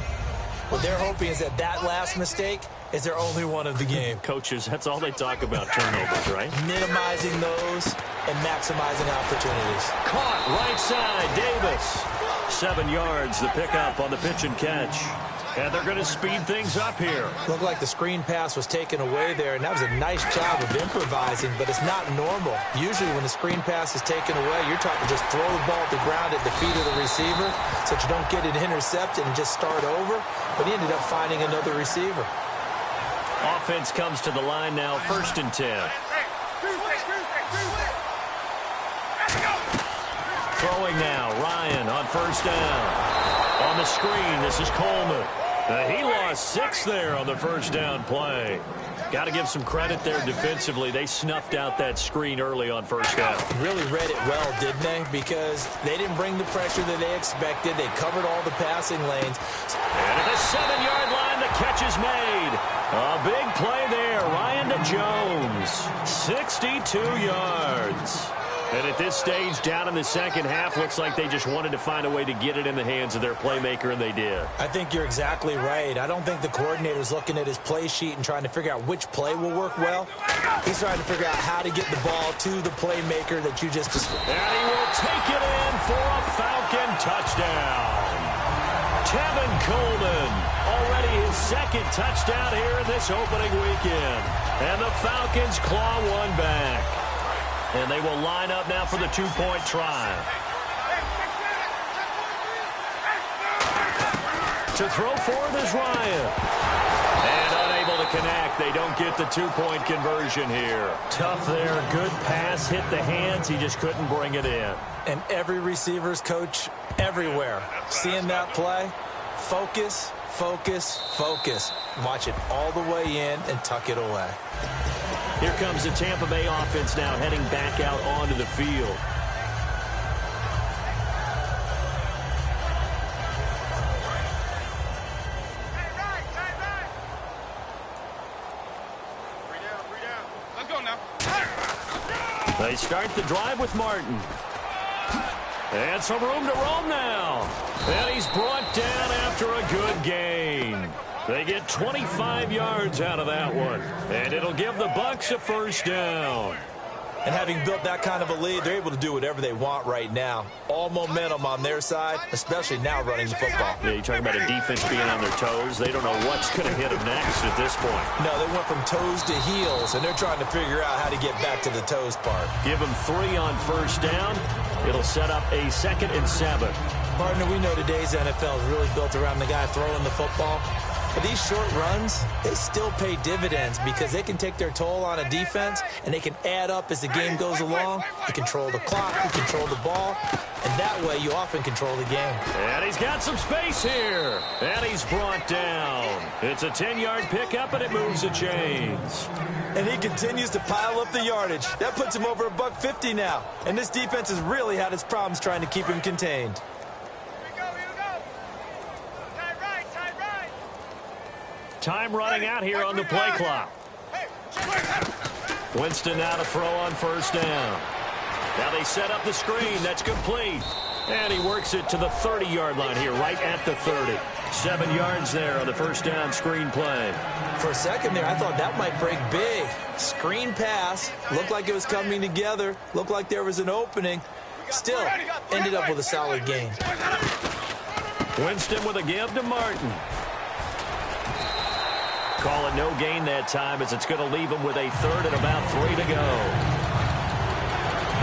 What they're hoping is that last mistake is their only one of the game. Coaches, that's all they talk about, turnovers, right? Minimizing those and maximizing opportunities. Caught right side, Davis. 7 yards, the pickup on the pitch and catch. And they're going to speed things up here. Looked like the screen pass was taken away there, and that was a nice job of improvising, but it's not normal. Usually when the screen pass is taken away, you're talking just throw the ball at the ground at the feet of the receiver so that you don't get it intercepted and just start over. But he ended up finding another receiver. Offense comes to the line now, 1st and 10. Throwing now, Ryan on 1st down. On the screen, this is Coleman. He lost 6 there on the 1st down play. Got to give some credit there defensively. They snuffed out that screen early on 1st down. Really read it well, didn't they? Because they didn't bring the pressure that they expected. They covered all the passing lanes. And at the 7-yard line, the catch is made. A big play there. Ryan to Jones. 62 yards. And at this stage, down in the second half, looks like they just wanted to find a way to get it in the hands of their playmaker, and they did. I think you're exactly right. I don't think the coordinator's looking at his play sheet and trying to figure out which play will work well. He's trying to figure out how to get the ball to the playmaker that you just described. And he will take it in for a Falcon touchdown. Tevin Coleman, already his 2nd touchdown here in this opening weekend. And the Falcons claw one back. And they will line up now for the 2-point try. To throw forward is Ryan. And unable to connect. They don't get the two-point conversion here. Tough there. Good pass. Hit the hands. He just couldn't bring it in. And every receiver's coach everywhere. Seeing that play, focus, focus, focus. Watch it all the way in and tuck it away. Here comes the Tampa Bay offense now heading back out onto the field. They start the drive with Martin. And some room to roam now. And he's brought down after a good gain. They get 25 yards out of that one. And it'll give the Bucs a first down. And having built that kind of a lead, they're able to do whatever they want right now. All momentum on their side, especially now running the football. Yeah, you're talking about a defense being on their toes. They don't know what's going to hit them next at this point. No, they went from toes to heels, and they're trying to figure out how to get back to the toes part. Give them 3 on first down. It'll set up a 2nd and 7. Partner, we know today's NFL is really built around the guy throwing the football. But these short runs, they still pay dividends because they can take their toll on a defense, and they can add up as the game goes along. You control the clock, you control the ball, and that way you often control the game. And he's got some space here. And he's brought down. It's a 10-yard pickup, and it moves the chains. And he continues to pile up the yardage. That puts him over $150 now. And this defense has really had its problems trying to keep him contained. Time running out here on the play clock. Winston now to throw on first down. Now they set up the screen. That's complete. And he works it to the 30-yard line here, right at the 30. 7 yards there on the first down screen play. For a second there, I thought that might break big. Screen pass. Looked like it was coming together. Looked like there was an opening. Still, ended up with a solid gain. Winston with a give to Martin. Call it no gain that time as it's going to leave him with a 3rd and about 3 to go.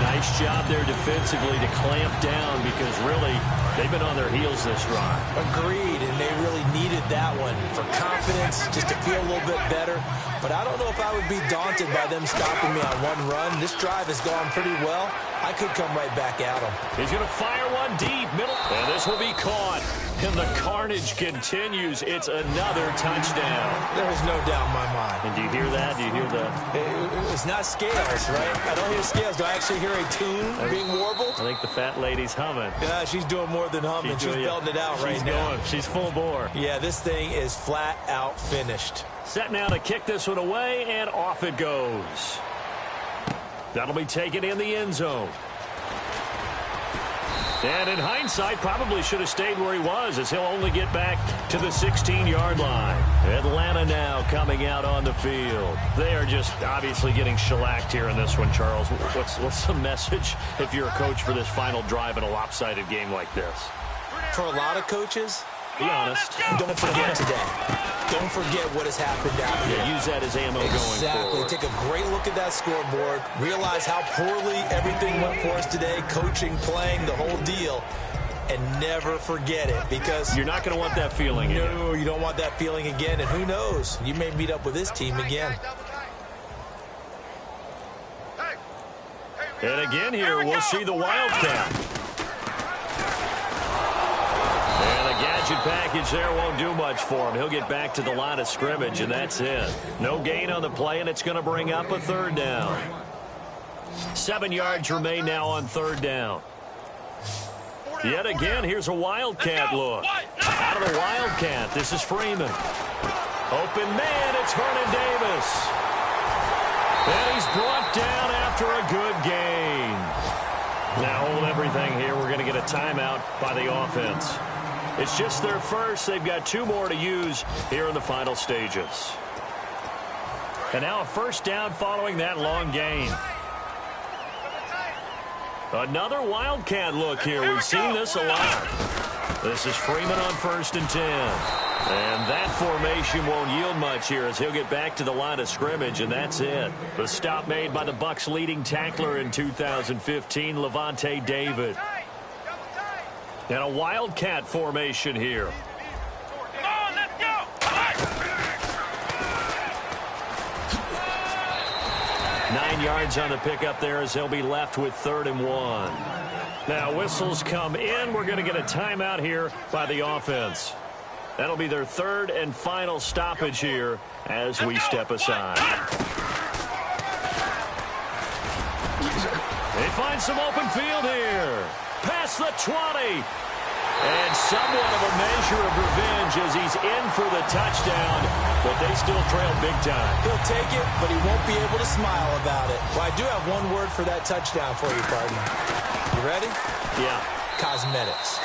Nice job there defensively to clamp down because really they've been on their heels this drive. Agreed, and they really needed that one for confidence, just to feel a little bit better. But I don't know if I would be daunted by them stopping me on one run. This drive has gone pretty well. I could come right back at him. He's going to fire one deep, middle, and this will be caught. And the carnage continues. It's another touchdown. There's no doubt in my mind. And do you hear that? Do you hear the... It's not scales, right? I don't hear scales. Do I actually hear a tune being warbled? I think the fat lady's humming. Yeah, she's doing more than humming. She's belting it out right now. She's full bore. Yeah, this thing is flat out finished. Set now to kick this one away, and off it goes. That'll be taken in the end zone. And in hindsight, probably should have stayed where he was as he'll only get back to the 16-yard line. Atlanta now coming out on the field. They are just obviously getting shellacked here in this one, Charles. What's the message if you're a coach for this final drive in a lopsided game like this? For a lot of coaches, be honest. Don't forget today. Don't forget what has happened out here. Yeah, use that as ammo going forward. Take a great look at that scoreboard. Realize how poorly everything went for us today. Coaching, playing, the whole deal. And never forget it because... You're not going to want that feeling again. No, you don't want that feeling again. And who knows? You may meet up with this team again. And again here, we'll see the Wildcat. Gadget package there won't do much for him. He'll get back to the line of scrimmage, and that's it. No gain on the play, and it's going to bring up a 3rd down. 7 yards remain now on 3rd down. Yet again, here's a Wildcat look. Out of the Wildcat, this is Freeman. Open man, it's Vernon Davis. And he's brought down after a good gain. Now hold everything here. We're going to get a timeout by the offense. It's just their first. They've got 2 more to use here in the final stages. And now a first down following that long gain. Another Wildcat look here. We've seen this a lot. This is Freeman on 1st and 10. And that formation won't yield much here as he'll get back to the line of scrimmage, and that's it. The stop made by the Bucs' leading tackler in 2015, Levante David. And a Wildcat formation here. 9 yards on the pickup there as they'll be left with 3rd and 1. Now, whistles come in. We're going to get a timeout here by the offense. That'll be their 3rd and final stoppage here as we step aside. They find some open field here. Past the 20. And somewhat of a measure of revenge as he's in for the touchdown, but they still trail big time. He'll take it, but he won't be able to smile about it. Well, I do have one word for that touchdown for you, partner. You ready? Yeah. Cosmetics.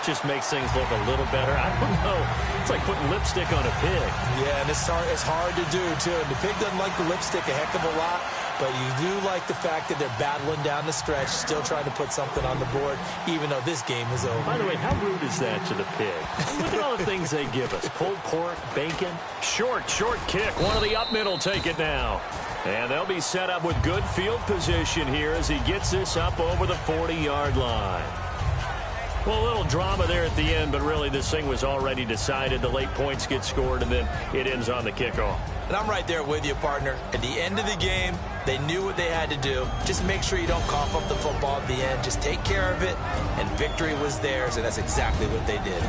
Just makes things look a little better. I don't know. It's like putting lipstick on a pig. Yeah, and it's hard to do, too. And the pig doesn't like the lipstick a heck of a lot, but you do like the fact that they're battling down the stretch, still trying to put something on the board, even though this game is over. By the way, how rude is that to the pig? Look at all the things they give us. Pulled pork, bacon. Short kick. One of the up middle take it now. And they'll be set up with good field position here as he gets this up over the 40-yard line. Well, a little drama there at the end, but really this thing was already decided. The late points get scored, and then it ends on the kickoff. And I'm right there with you, partner. At the end of the game, they knew what they had to do. Just make sure you don't cough up the football at the end. Just take care of it, and victory was theirs, and that's exactly what they did.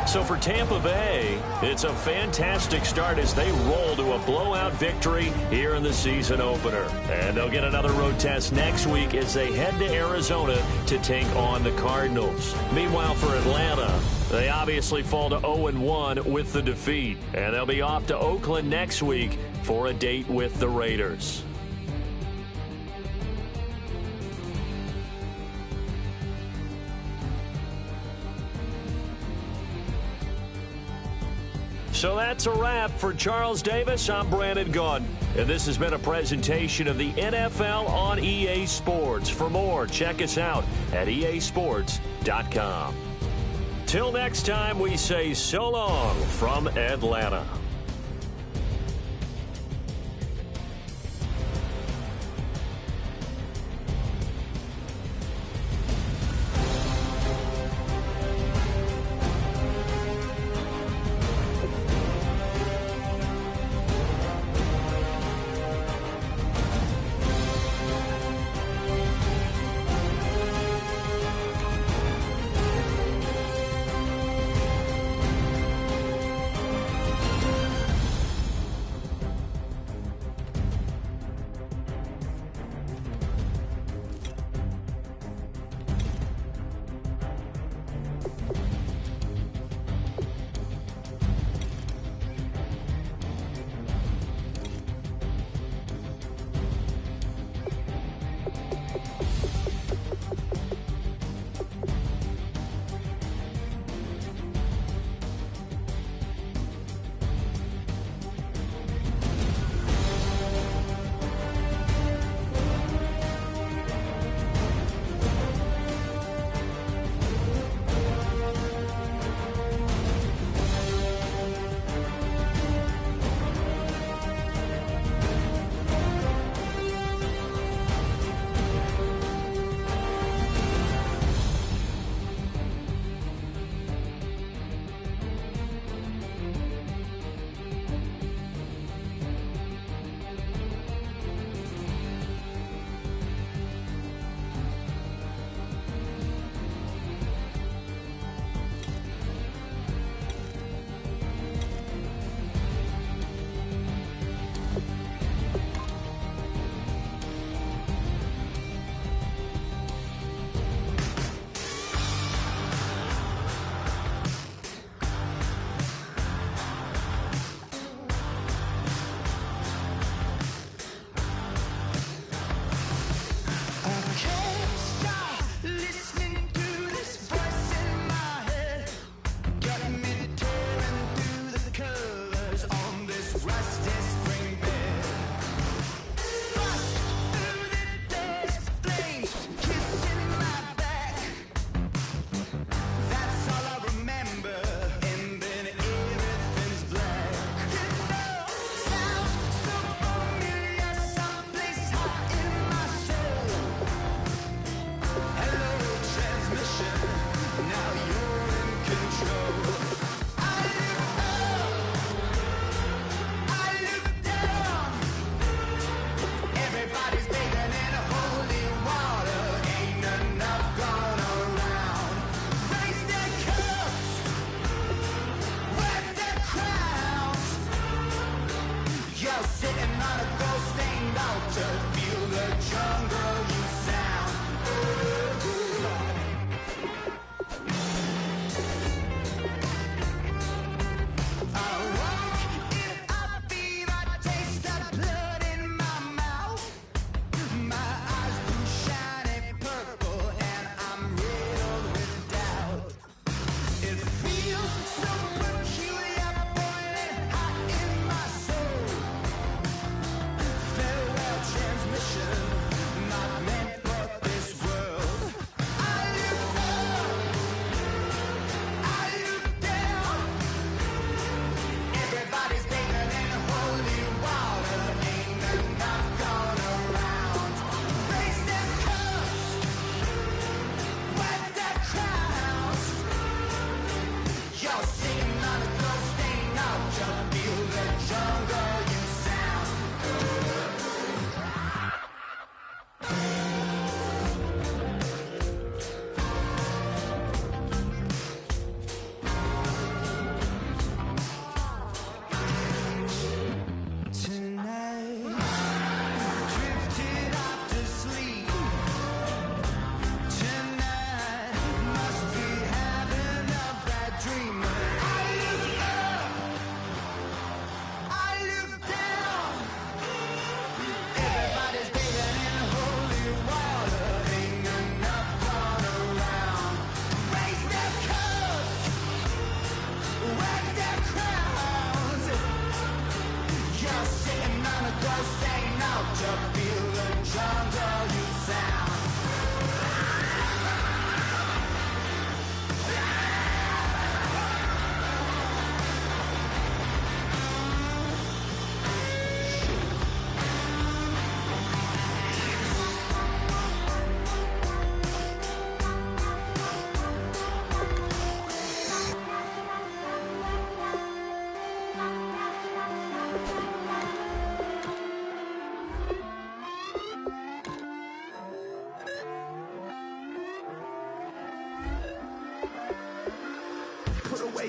So for Tampa Bay, it's a fantastic start as they roll to a blowout victory here in the season opener. And they'll get another road test next week as they head to Arizona to take on the Cardinals. Meanwhile, for Atlanta, they obviously fall to 0-1 with the defeat. And they'll be off to Oakland next week for a date with the Raiders. So that's a wrap. For Charles Davis, I'm Brandon Gaudin. And this has been a presentation of the NFL on EA Sports. For more, check us out at easports.com. Till next time, we say so long from Atlanta.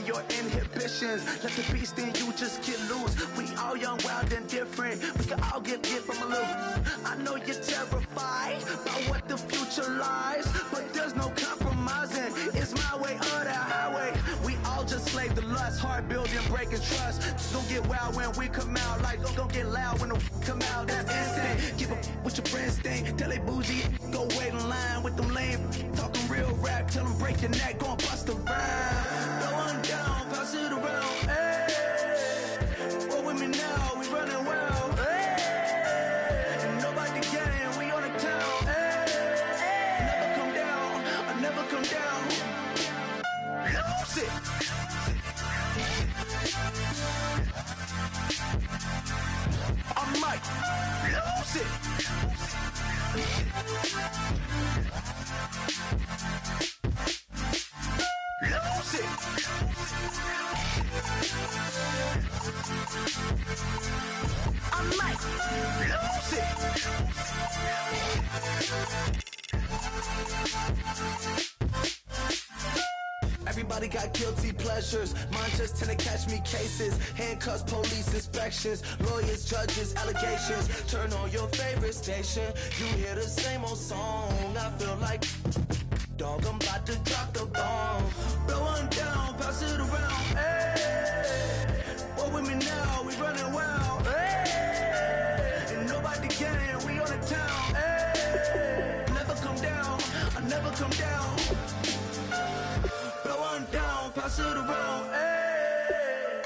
Your inhibitions, let the beast in you just get loose. We all young, wild, and different. We can all get from a little. I know you're terrified by what the future lies, but there's no compromising. It's my way or the highway. We all just slave the lust, hard building, breaking trust. Don't get wild when we come out, like don't get loud when the come out. That's instant. Keep up with your friends thing. Tell they bougie, go wait in line with them lame. Talking real rap, tell them break your neck, go and bust a rhyme. Go on down, pass it around, hey. Roll with me now, we running wild, hey. And nobody can, we on the town, hey. I never come down, I never come down. Lose it. I might lose it. Lose it. I might lose it. Everybody got guilty pleasures. Mine just tend to catch me cases. Handcuffs, police inspections, lawyers, judges, allegations. Turn on your favorite station. You hear the same old song. I feel like dog, I'm about to drop the bomb. Blow one down, pass it around, hey. Roll with me now, we running wild, hey. And nobody can, we on the town, hey. Never come down, I never come down. Blow one down, pass it around, hey.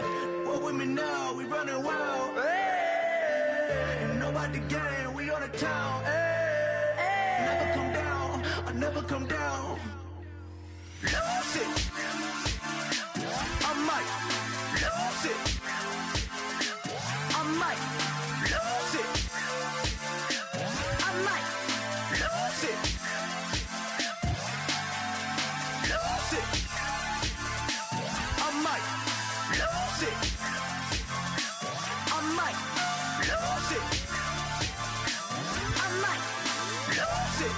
Roll with me now, we running wild, hey. And nobody can, we on the town, hey. Never come down, I never come down. Lose it. I might lose it. I might lose it. I might lose it. Lose it. I might lose it. I might lose it. I might lose it.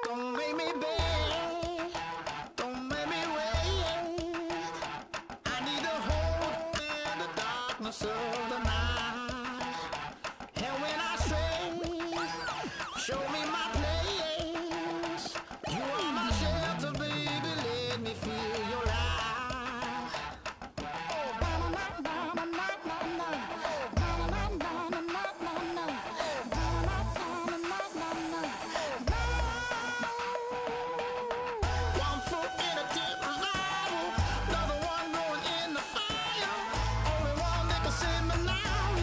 Don't make me beg, don't make me wait. I need to hold in the darkness of the night. And when I stray, show me my place. You are my shelter, baby, let me feel your light. Now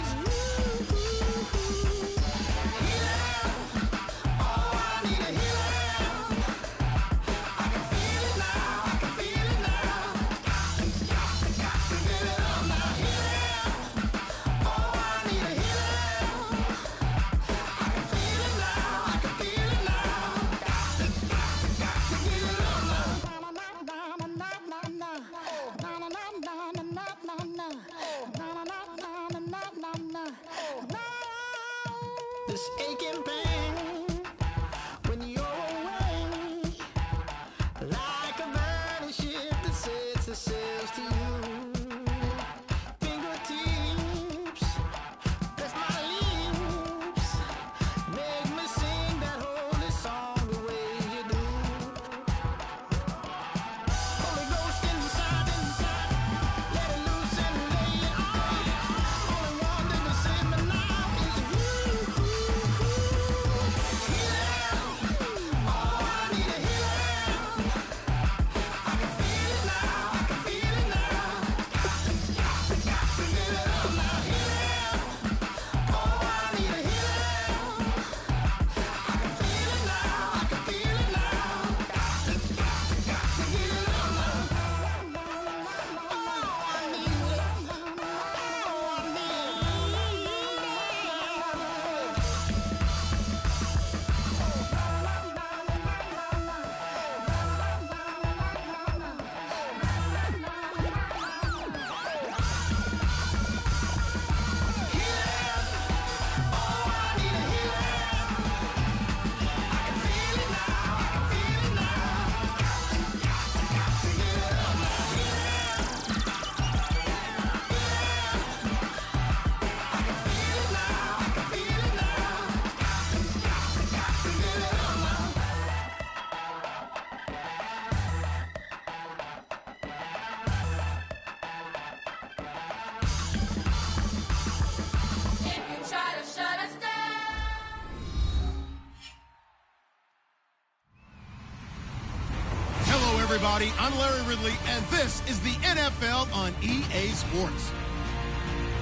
everybody. I'm Larry Ridley, and this is the NFL on EA Sports.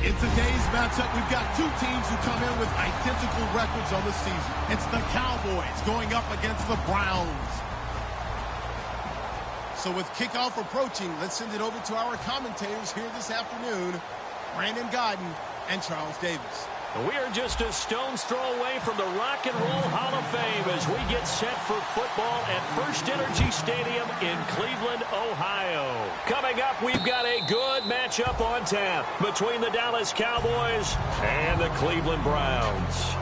In today's matchup, we've got two teams who come in with identical records on the season. It's the Cowboys going up against the Browns. So with kickoff approaching, let's send it over to our commentators here this afternoon, Brandon Gaudin and Charles Davis. We are just a stone's throw away from the Rock and Roll Hall of Fame as we get set for football at First Energy Stadium in Cleveland, Ohio. Coming up, we've got a good matchup on tap between the Dallas Cowboys and the Cleveland Browns.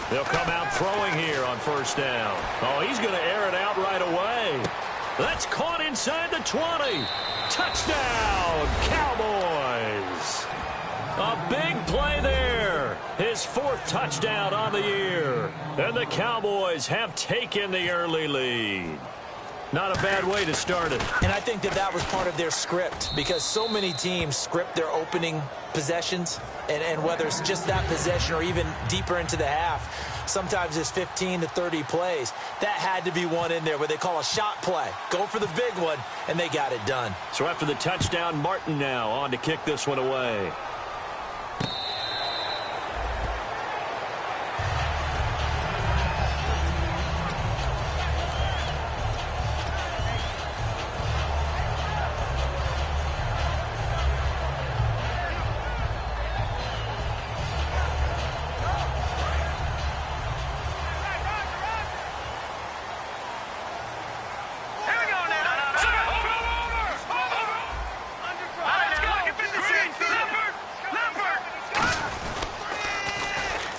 They'll come out throwing here on first down. Oh, he's going to air it out right away. That's caught inside the 20. Touchdown, Cowboys. A big play there. His fourth touchdown on the year. And the Cowboys have taken the early lead. Not a bad way to start it. And I think that was part of their script, because so many teams script their opening possessions, and whether it's just that possession or even deeper into the half, sometimes it's 15 to 30 plays. That had to be one in there where they call a shot play. Go for the big one, and they got it done. So after the touchdown, Martin now on to kick this one away.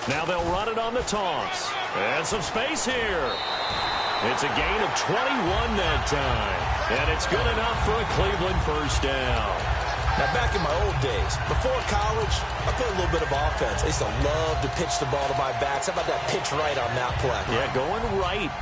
Now they'll run it on the toss. And some space here. It's a gain of 21 that time. And it's good enough for a Cleveland first down. Now, back in my old days, before college, I played a little bit of offense. I used to love to pitch the ball to my backs. How about that pitch right on that play? Yeah, going right.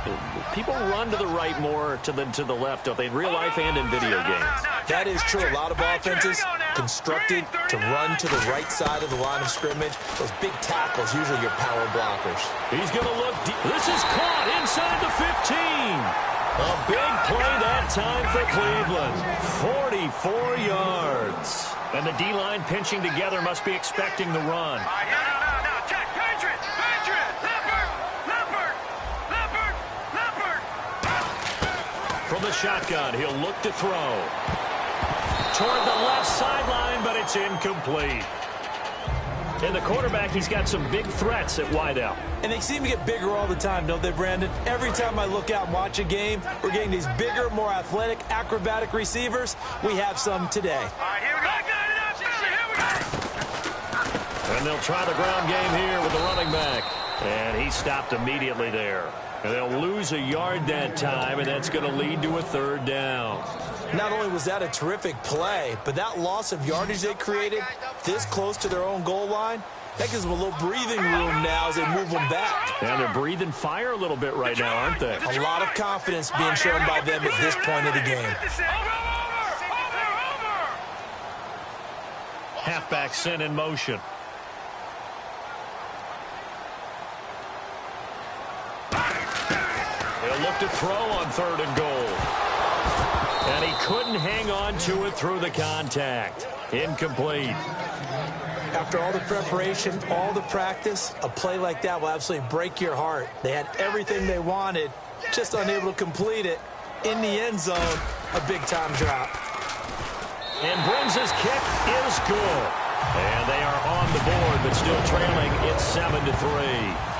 People run to the right more than to the left, don't they, in real life and in video games? That is true. A lot of offenses constructed to run to the right side of the line of scrimmage. Those big tackles, usually your power blockers. He's going to look deep. This is caught inside the 15. A big play that time for Cleveland. 44 yards. And the D-line pinching together must be expecting the run. No. Check. Patriot. Leopard. From the shotgun, he'll look to throw. Toward the left sideline, but it's incomplete. And the quarterback, he's got some big threats at wideout. And they seem to get bigger all the time, don't they, Brandon? Every time I look out and watch a game, we're getting these bigger, more athletic, acrobatic receivers. We have some today. All right, here we go. And they'll try the ground game here with the running back. And he stopped immediately there. And they'll lose a yard that time, and that's going to lead to a third down. Not only was that a terrific play, but that loss of yardage they created this close to their own goal line, that gives them a little breathing room now as they move them back. And they're breathing fire a little bit right now, aren't they? A lot of confidence being shown by them at this point of the game. Halfback sent in motion. They'll look to throw on third and goal. And he couldn't hang on to it through the contact. Incomplete. After all the preparation, all the practice, a play like that will absolutely break your heart. They had everything they wanted, just unable to complete it. In the end zone, a big-time drop. And Brins' kick is good. And they are on the board, but still trailing. It's 7-3.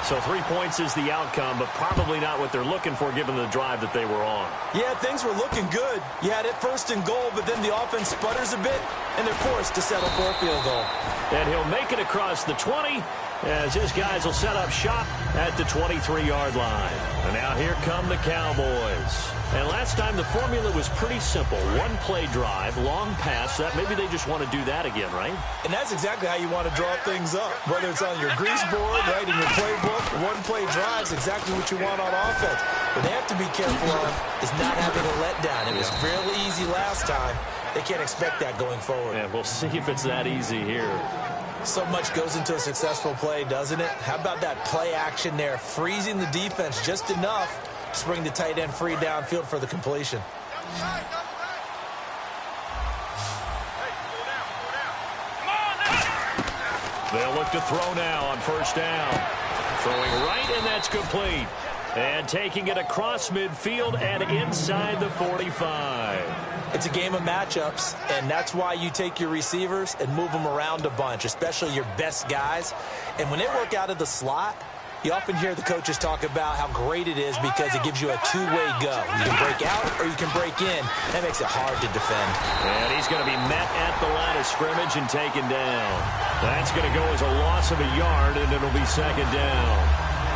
So 3 points is the outcome, but probably not what they're looking for given the drive that they were on. Yeah, things were looking good. You had it first and goal, but then the offense sputters a bit, and they're forced to settle for a field goal. And he'll make it across the 20, as his guys will set up shop at the 23-yard line. And now here come the Cowboys. And last time the formula was pretty simple. One-play drive, long pass. That maybe they just want to do that again, right? And that's exactly how you want to draw things up. Whether it's on your grease board, right, in your playbook, one-play drive is exactly what you want on offense. What they have to be careful of is not having a letdown. It was really easy last time. They can't expect that going forward. Yeah, we'll see if it's that easy here. So much goes into a successful play, doesn't it? How about that play action there, freezing the defense just enough to bring the tight end free downfield for the completion. They'll look to throw now on first down. Throwing right, and that's complete. And taking it across midfield and inside the 45. It's a game of matchups, and that's why you take your receivers and move them around a bunch, especially your best guys. And when they work out of the slot, you often hear the coaches talk about how great it is because it gives you a two-way go. You can break out or you can break in. That makes it hard to defend. And he's going to be met at the line of scrimmage and taken down. That's going to go as a loss of a yard, and it'll be second down.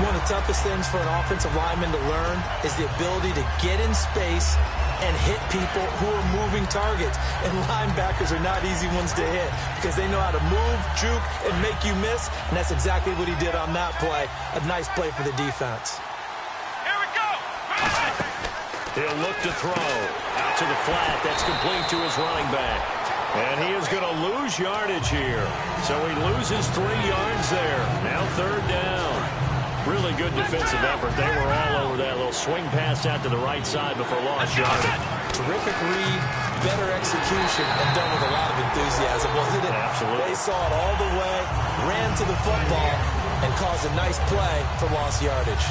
One of the toughest things for an offensive lineman to learn is the ability to get in space and hit people who are moving targets. And linebackers are not easy ones to hit because they know how to move, juke, and make you miss. And that's exactly what he did on that play. A nice play for the defense. Here we go! He'll look to throw. Out to the flat. That's complete to his running back. And he is going to lose yardage here. So he loses 3 yards there. Now third down. Really good defensive effort. They were all over that little swing pass out to the right side before lost yardage. Terrific read, better execution, and done with a lot of enthusiasm, wasn't it? Absolutely. They saw it all the way, ran to the football, and caused a nice play for lost yardage.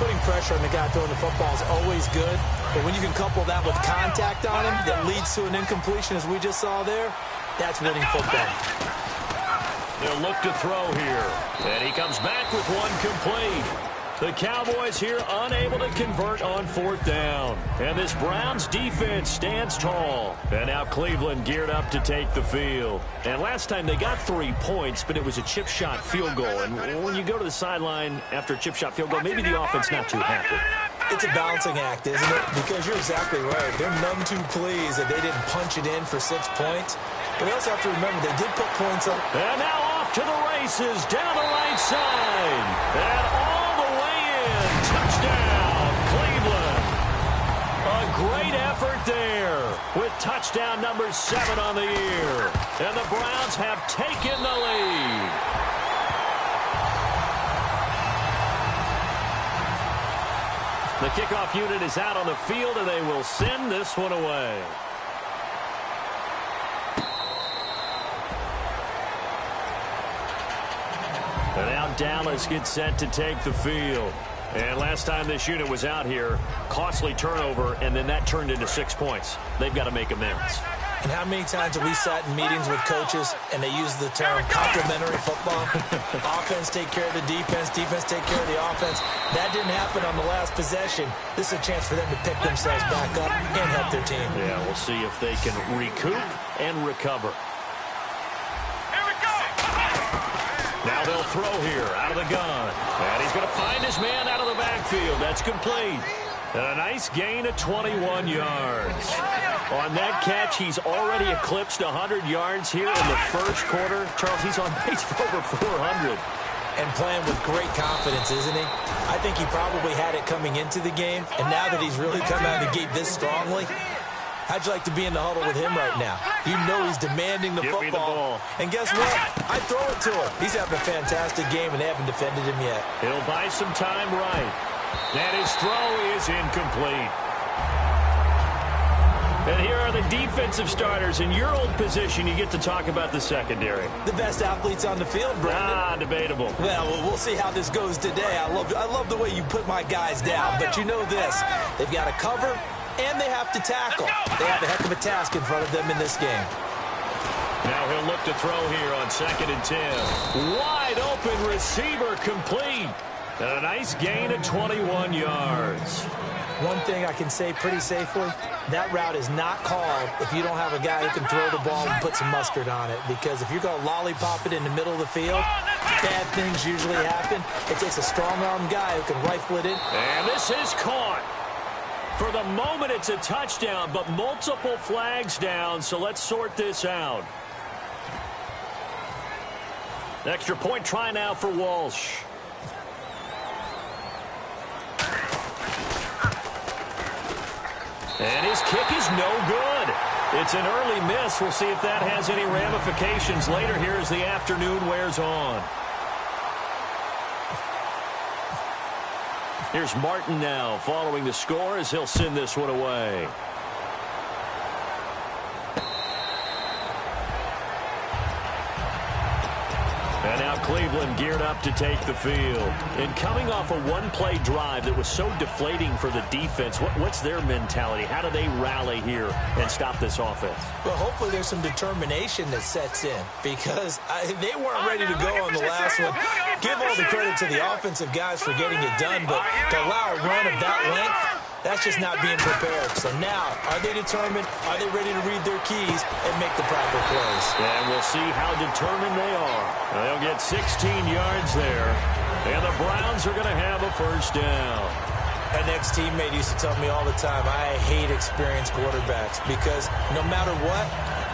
Putting pressure on the guy throwing the football is always good, but when you can couple that with contact on him that leads to an incompletion, as we just saw there, that's winning football. They'll look to throw here. And he comes back with one complete. The Cowboys here unable to convert on fourth down. And this Browns defense stands tall. And now Cleveland geared up to take the field. And last time they got 3 points, but it was a chip shot field goal. And when you go to the sideline after a chip shot field goal, maybe the offense not too happy. It's a balancing act, isn't it? Because you're exactly right. They're none too pleased that they didn't punch it in for 6 points. But they also have to remember they did put points up. And now off to the races down the right side. And all the way in. Touchdown, Cleveland. A great effort there with touchdown number 7 on the year. And the Browns have taken the lead. The kickoff unit is out on the field, and they will send this one away. And now Dallas gets set to take the field. And last time this unit was out here, costly turnover, and then that turned into 6 points. They've got to make amends. And how many times have we sat in meetings with coaches and they use the term complementary football? Offense take care of the defense, defense take care of the offense. That didn't happen on the last possession. This is a chance for them to pick themselves back up and help their team. Yeah, we'll see if they can recoup and recover. Here we go! Now they'll throw here out of the gun. And he's going to find his man out of the backfield. That's complete. And a nice gain of 21 yards. On that catch, he's already eclipsed 100 yards here in the first quarter. Charles, he's on pace for over 400. And playing with great confidence, isn't he? I think he probably had it coming into the game. And now that he's really come out of the gate this strongly, how'd you like to be in the huddle with him right now? You know he's demanding the Give me the ball. And guess what? I throw it to him. He's having a fantastic game, and they haven't defended him yet. He'll buy some time right. And his throw is incomplete. And here are the defensive starters. In your old position, you get to talk about the secondary. The best athletes on the field, Brandon. Debatable. Well, we'll see how this goes today. I love the way you put my guys down. But you know this. They've got to cover, and they have to tackle. They have a heck of a task in front of them in this game. Now he'll look to throw here on 2nd and 10. Wide open receiver complete. And a nice gain of 21 yards. One thing I can say pretty safely, that route is not called if you don't have a guy who can throw the ball and put some mustard on it. Because if you're going to lollipop it in the middle of the field, bad things usually happen. It takes a strong-arm guy who can rifle it in. And this is caught. For the moment, it's a touchdown, but multiple flags down, so let's sort this out. Extra point try now for Walsh. And his kick is no good. It's an early miss. We'll see if that has any ramifications later here as the afternoon wears on. Here's Martin now following the score as he'll send this one away. And now Cleveland geared up to take the field. And coming off a one-play drive that was so deflating for the defense, what's their mentality? How do they rally here and stop this offense? Well, hopefully there's some determination that sets in because they weren't ready to go on the last one. Give all the credit to the offensive guys for getting it done, but to allow a run of that length, that's just not being prepared. So now, are they determined? Are they ready to read their keys and make the proper plays? And we'll see how determined they are. They'll get 16 yards there. And the Browns are going to have a first down. An ex-teammate used to tell me all the time, I hate experienced quarterbacks because no matter what,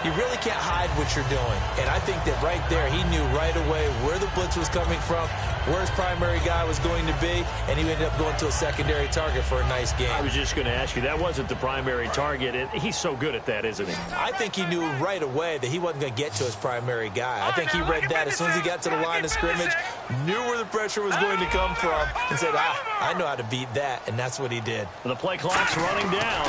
you really can't hide what you're doing. And I think that right there, he knew right away where the blitz was coming from, where his primary guy was going to be, and he ended up going to a secondary target for a nice game. I was just going to ask you, that wasn't the primary target. He's so good at that, isn't he? I think he knew right away that he wasn't going to get to his primary guy. I think he read that as soon as he got to the line of scrimmage, knew where the pressure was going to come from, and said, I know how to beat that, and that's what he did. The play clock's running down.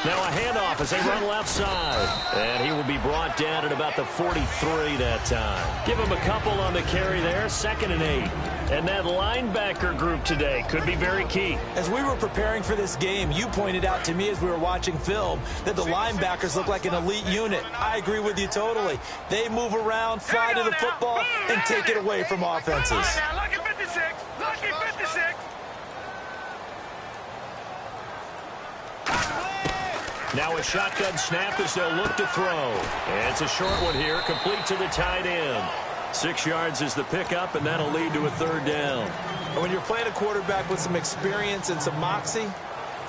Now a handoff as they run left side. And he will be brought down at about the 43 that time. Give him a couple on the carry there, 2nd and 8. And that linebacker group today could be very key. As we were preparing for this game, you pointed out to me as we were watching film that the linebackers look like an elite unit. I agree with you totally. They move around, fly to the football, and take it away from offenses. Lucky 56. Lucky 56. Now a shotgun snap as they'll look to throw. And it's a short one here, complete to the tight end. 6 yards is the pickup, and that'll lead to a third down. And when you're playing a quarterback with some experience and some moxie,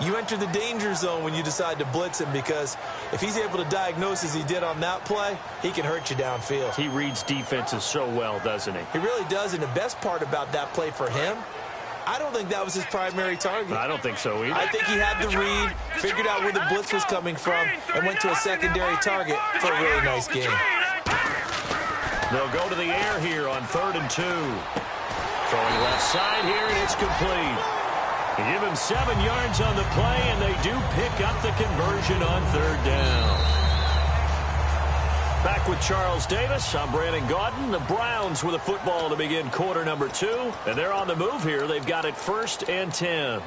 you enter the danger zone when you decide to blitz him because if he's able to diagnose as he did on that play, he can hurt you downfield. He reads defenses so well, doesn't he? He really does, and the best part about that play for him, I don't think that was his primary target. I don't think so either. I think he had the read, figured out where the blitz was coming from, and went to a secondary target for a really nice game. They'll go to the air here on 3rd and 2. Throwing left side here, and it's complete. They give him 7 yards on the play, and they do pick up the conversion on 3rd down. Back with Charles Davis, I'm Brandon Gaudin. The Browns with a football to begin quarter number 2. And they're on the move here. They've got it 1st and 10.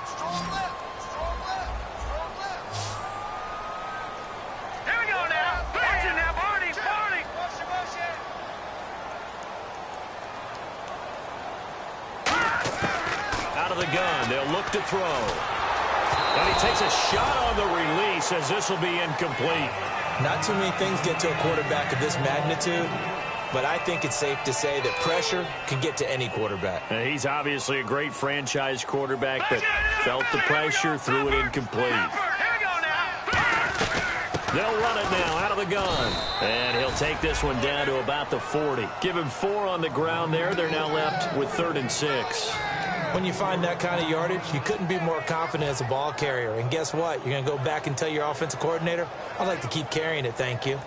Strong left. Strong left. Strong left. Here we go now. Watch it now, Barney. Barney. Motion. Out of the gun, they'll look to throw. And he takes a shot on the release as this will be incomplete. Not too many things get to a quarterback of this magnitude, but I think it's safe to say that pressure can get to any quarterback. He's obviously a great franchise quarterback, but felt the pressure, threw it incomplete. They'll run it now out of the gun. And he'll take this one down to about the 40. Give him 4 on the ground there. They're now left with 3rd and 6. When you find that kind of yardage, you couldn't be more confident as a ball carrier. And guess what? You're going to go back and tell your offensive coordinator, I'd like to keep carrying it, thank you.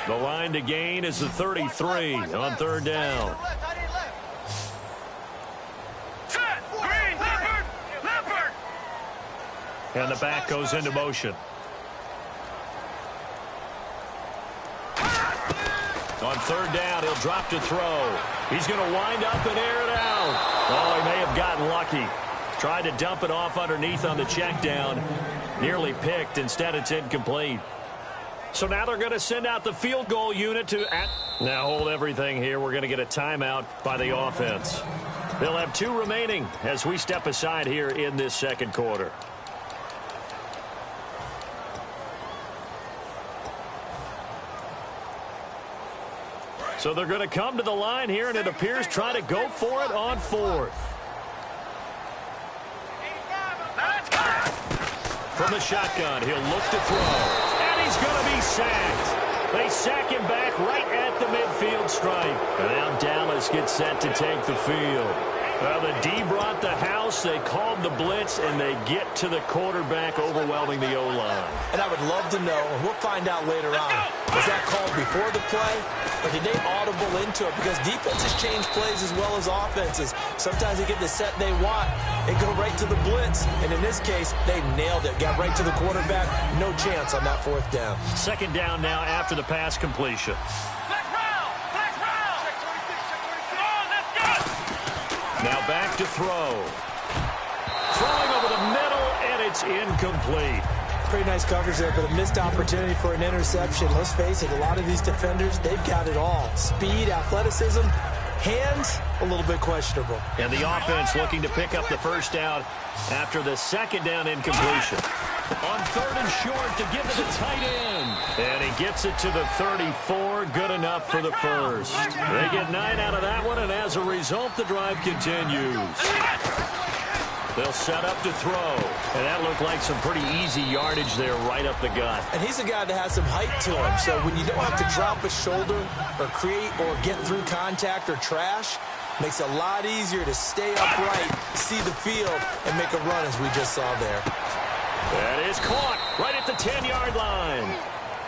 The line to gain is the 33 on 3rd down. And the back goes into motion. On 3rd down, he'll drop to throw. He's going to wind up and air it out. Oh, he may have gotten lucky. Tried to dump it off underneath on the check down. Nearly picked. Instead, it's incomplete. So now they're going to send out the field goal unit to... Now hold everything here. We're going to get a timeout by the offense. They'll have 2 remaining as we step aside here in this 2nd quarter. So they're going to come to the line here, and it appears try to go for it on fourth. From the shotgun, he'll look to throw, and he's going to be sacked. They sack him back right at the midfield stripe. And now Dallas gets set to take the field. Well, the D brought the house, they called the blitz, and they get to the quarterback, overwhelming the O-line. And I would love to know, and we'll find out later on, was that called before the play, or did they audible into it? Because defenses change plays as well as offenses. Sometimes they get the set they want, they go right to the blitz, and in this case, they nailed it. Got right to the quarterback, no chance on that fourth down. Second down now after the pass completion. Now back to throw. Throwing over the middle, and it's incomplete. Pretty nice coverage there, but a missed opportunity for an interception. Let's face it, a lot of these defenders, they've got it all. Speed, athleticism, hands, a little bit questionable. And the offense looking to pick up the first down after the second down incompletion. On third and short to give it to tight end. And he gets it to the 34. Good enough for the first. They get 9 out of that one, and as a result, the drive continues. They'll set up to throw. And that looked like some pretty easy yardage there right up the gut. And he's a guy that has some height to him. So when you don't have to drop a shoulder or create or get through contact or trash, makes it a lot easier to stay upright, see the field, and make a run as we just saw there. That is caught right at the 10-yard line.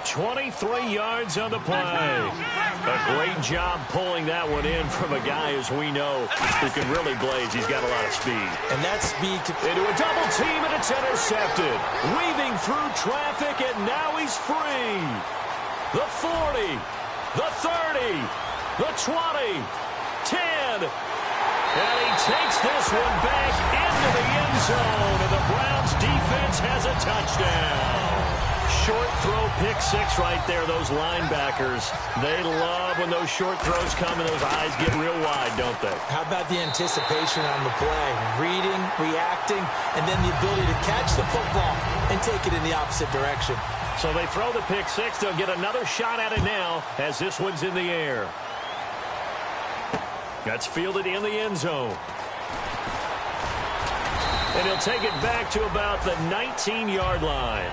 23 yards on the play. A great job pulling that one in from a guy, as we know, who can really blaze. He's got a lot of speed. And that speed into a double team, and it's intercepted. Weaving through traffic, and now he's free. The 40, the 30, the 20, 10. And he takes this one back into the end zone, and the Browns defense has a touchdown. Short throw, pick six right there. Those linebackers, they love when those short throws come and those eyes get real wide, don't they? How about the anticipation on the play? Reading, reacting, and then the ability to catch the football and take it in the opposite direction. So they throw the pick six. They'll get another shot at it now as this one's in the air. That's fielded in the end zone. And he'll take it back to about the 19-yard line.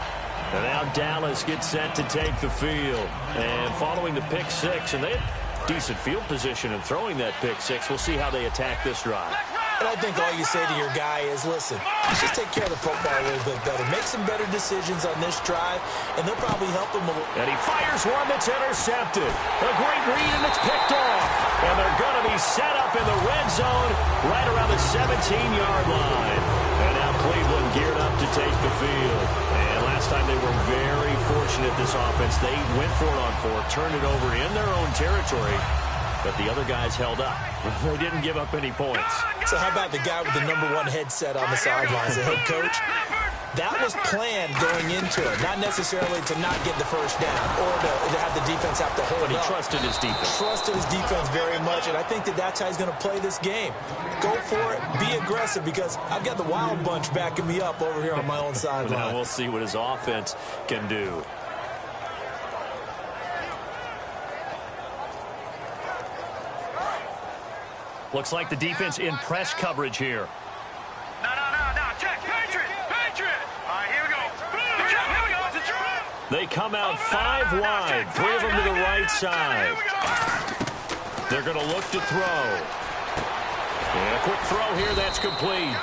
And now Dallas gets set to take the field. And following the pick six, and they have decent field position in throwing that pick six. We'll see how they attack this drive. And I think all you say to your guy is, listen, let's just take care of the football a little bit better. Make some better decisions on this drive, and they'll probably help him a little. And he fires one that's intercepted. A great read, and it's picked off. And they're going to be set up in the red zone right around the 17-yard line. And now Cleveland geared up to take the field. And last time they were very fortunate, this offense. They went for it on fourth, turned it over in their own territory. But the other guys held up. They didn't give up any points. So how about the guy with the #1 headset on the sidelines, the head coach? That was planned going into it, not necessarily to not get the first down or to have the defense have to hold But he up. trusted his defense. Trusted his defense very much, and I think that's how he's going to play this game. Go for it, be aggressive, because I've got the Wild Bunch backing me up over here on my own sideline. Now we'll see what his offense can do. Looks like the defense in press coverage here. No. Check. Patriot. All right, here we go. Here we go. It's a drop. They come out 5 wide. 3 of them to the right side. They're going to look to throw. And a quick throw here. That's complete.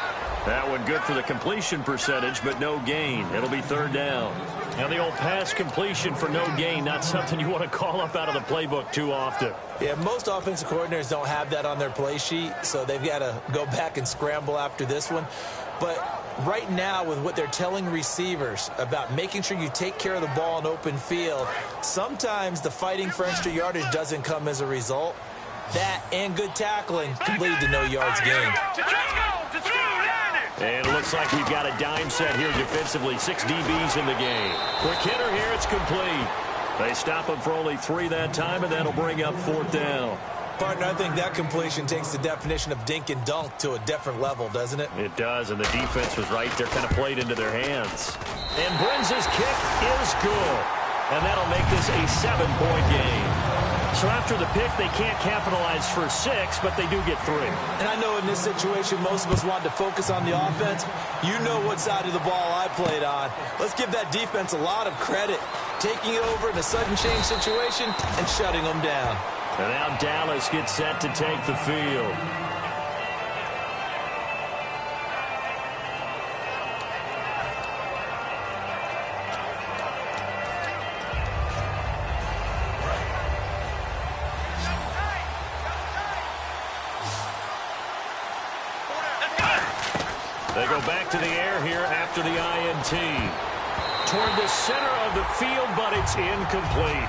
That one good for the completion percentage, but no gain. It'll be third down. Now the old pass completion for no gain, not something you want to call up out of the playbook too often. Yeah, most offensive coordinators don't have that on their play sheet, so they've got to go back and scramble after this one. But right now, with what they're telling receivers about making sure you take care of the ball in open field, sometimes the fighting for extra yardage doesn't come as a result. That and good tackling can lead to no yards gained. And it looks like we've got a dime set here defensively. 6 DBs in the game. Quick hitter here, it's complete. They stop him for only 3 that time, and that'll bring up 4th down. Partner, I think that completion takes the definition of dink and dunk to a different level, doesn't it? It does, and the defense was right there, kind of played into their hands. And Brinz's kick is good. And that'll make this a 7-point game. So after the pick, they can't capitalize for 6, but they do get 3. And I know in this situation, most of us want to focus on the offense. You know what side of the ball I played on. Let's give that defense a lot of credit, taking it over in a sudden change situation and shutting them down. And now Dallas gets set to take the field. They go back to the air here after the INT. Toward the center of the field, but it's incomplete.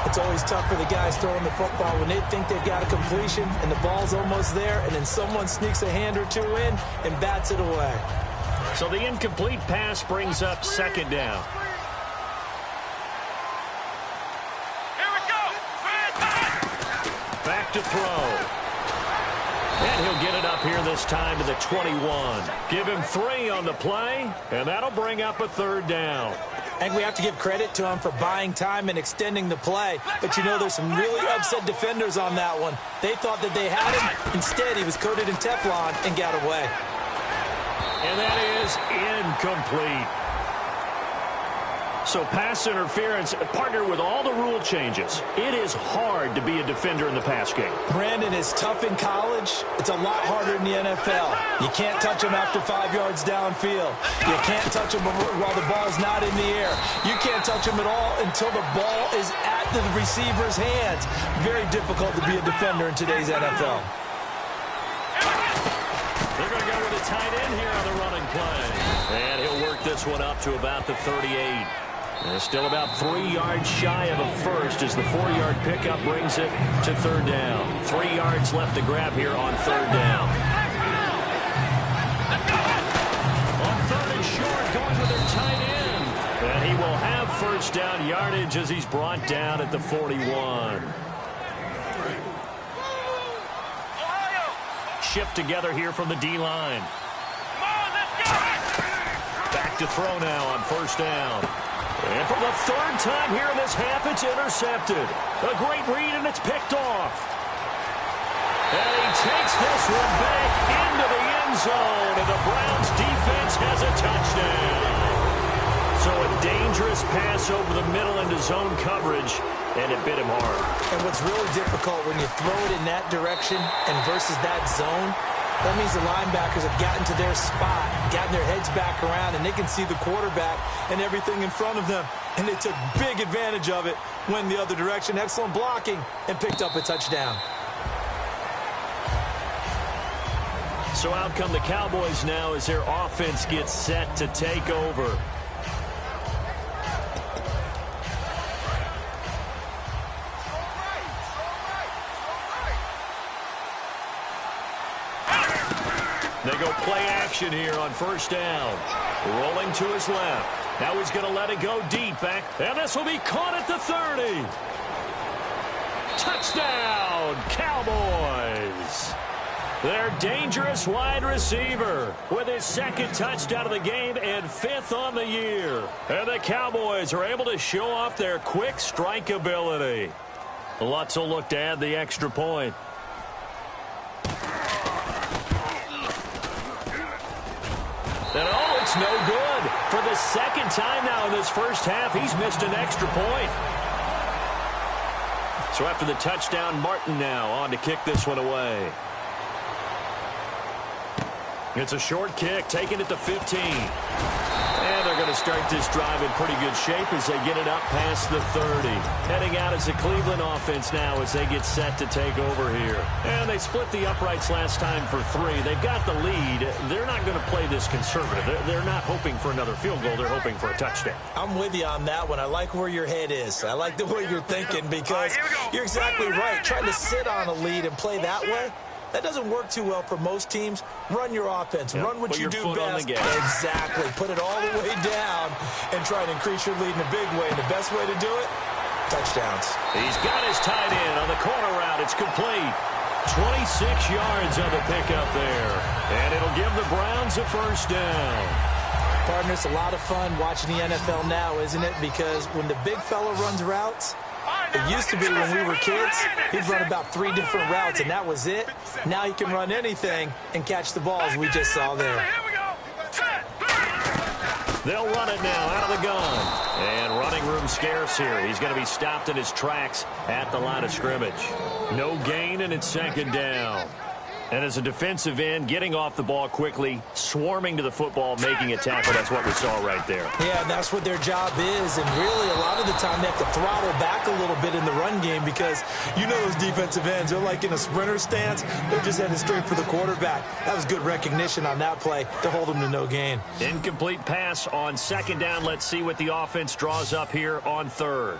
It's always tough for the guys throwing the football when they think they've got a completion and the ball's almost there, and then someone sneaks a hand or two in and bats it away. So the incomplete pass brings up 2nd down. Here we go. Back to throw. And he'll get it up here this time to the 21. Give him 3 on the play, and that'll bring up a 3rd down. And we have to give credit to him for buying time and extending the play. But you know, there's some really upset defenders on that one. They thought that they had him. Instead, he was coated in Teflon and got away. And that is incomplete. So pass interference, partnered with all the rule changes. It is hard to be a defender in the pass game. Brandon, is tough in college. It's a lot harder in the NFL. You can't touch him after 5 yards downfield. You can't touch him while the ball's not in the air. You can't touch him at all until the ball is at the receiver's hands. Very difficult to be a defender in today's NFL. They're going to go with a tight end here on the running play. And he'll work this one up to about the 38. And still about 3 yards shy of a first as the 4-yard pickup brings it to 3rd down. 3 yards left to grab here on 3rd down. On 3rd and short, going with their tight end. And he will have 1st down yardage as he's brought down at the 41. Shift together here from the D-line. Back to throw now on 1st down. And for the 3rd time here in this half, it's intercepted. A great read, and it's picked off. And he takes this one back into the end zone, and the Browns defense has a touchdown. So a dangerous pass over the middle into zone coverage, and it bit him hard. And what's really difficult when you throw it in that direction and versus that zone, that means the linebackers have gotten to their spot, gotten their heads back around, and they can see the quarterback and everything in front of them. And they took big advantage of it, went the other direction, excellent blocking, and picked up a touchdown. So out come the Cowboys now as their offense gets set to take over. They go play action here on 1st down. Rolling to his left. Now he's going to let it go deep back. And this will be caught at the 30. Touchdown, Cowboys. Their dangerous wide receiver with his 2nd touchdown of the game and 5th on the year. And the Cowboys are able to show off their quick strike ability. Lutz will look to add the extra point. And oh, it's no good. For the 2nd time now in this 1st half, he's missed an extra point. So after the touchdown, Martin now on to kick this one away. It's a short kick, taking it to 15. And they're going to start this drive in pretty good shape as they get it up past the 30. Heading out as the Cleveland offense now as they get set to take over here. And they split the uprights last time for 3. They've got the lead. They're not going to play this conservative. They're not hoping for another field goal. They're hoping for a touchdown. I'm with you on that one. I like where your head is. I like the way you're thinking because you're exactly right. Trying to sit on a lead and play that way, that doesn't work too well for most teams. Run your offense. Yep. Run what you do best. Exactly. Put it all the way down and try to increase your lead in a big way. And the best way to do it, touchdowns. He's got his tight end on the corner route. It's complete. 26 yards on the pickup there. And it'll give the Browns a 1st down. Partner, it's a lot of fun watching the NFL now, isn't it? Because when the big fella runs routes, It used to be when we were kids, he'd run about 3 different routes, and that was it. Now he can run anything and catch the ball, as we just saw there. They'll run it now out of the gun. And running room scarce here. He's going to be stopped in his tracks at the line of scrimmage. No gain, and it's second down. And as a defensive end, getting off the ball quickly, swarming to the football, making a tackle, that's what we saw right there. Yeah, and that's what their job is. And really, a lot of the time, they have to throttle back a little bit in the run game because you know those defensive ends, they're like in a sprinter stance. They're just headed straight for the quarterback. That was good recognition on that play to hold them to no gain. Incomplete pass on second down. Let's see what the offense draws up here on third.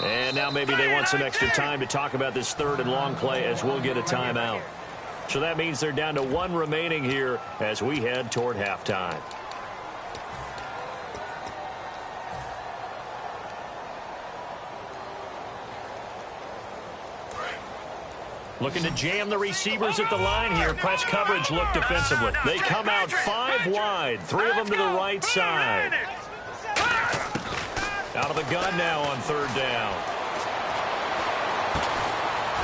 And now maybe they want some extra time to talk about this third and long play as we'll get a timeout. So that means they're down to 1 remaining here as we head toward halftime. Looking to jam the receivers at the line here. Press coverage look defensively. They come out 5 wide, 3 of them to the right side. Out of the gun now on third down.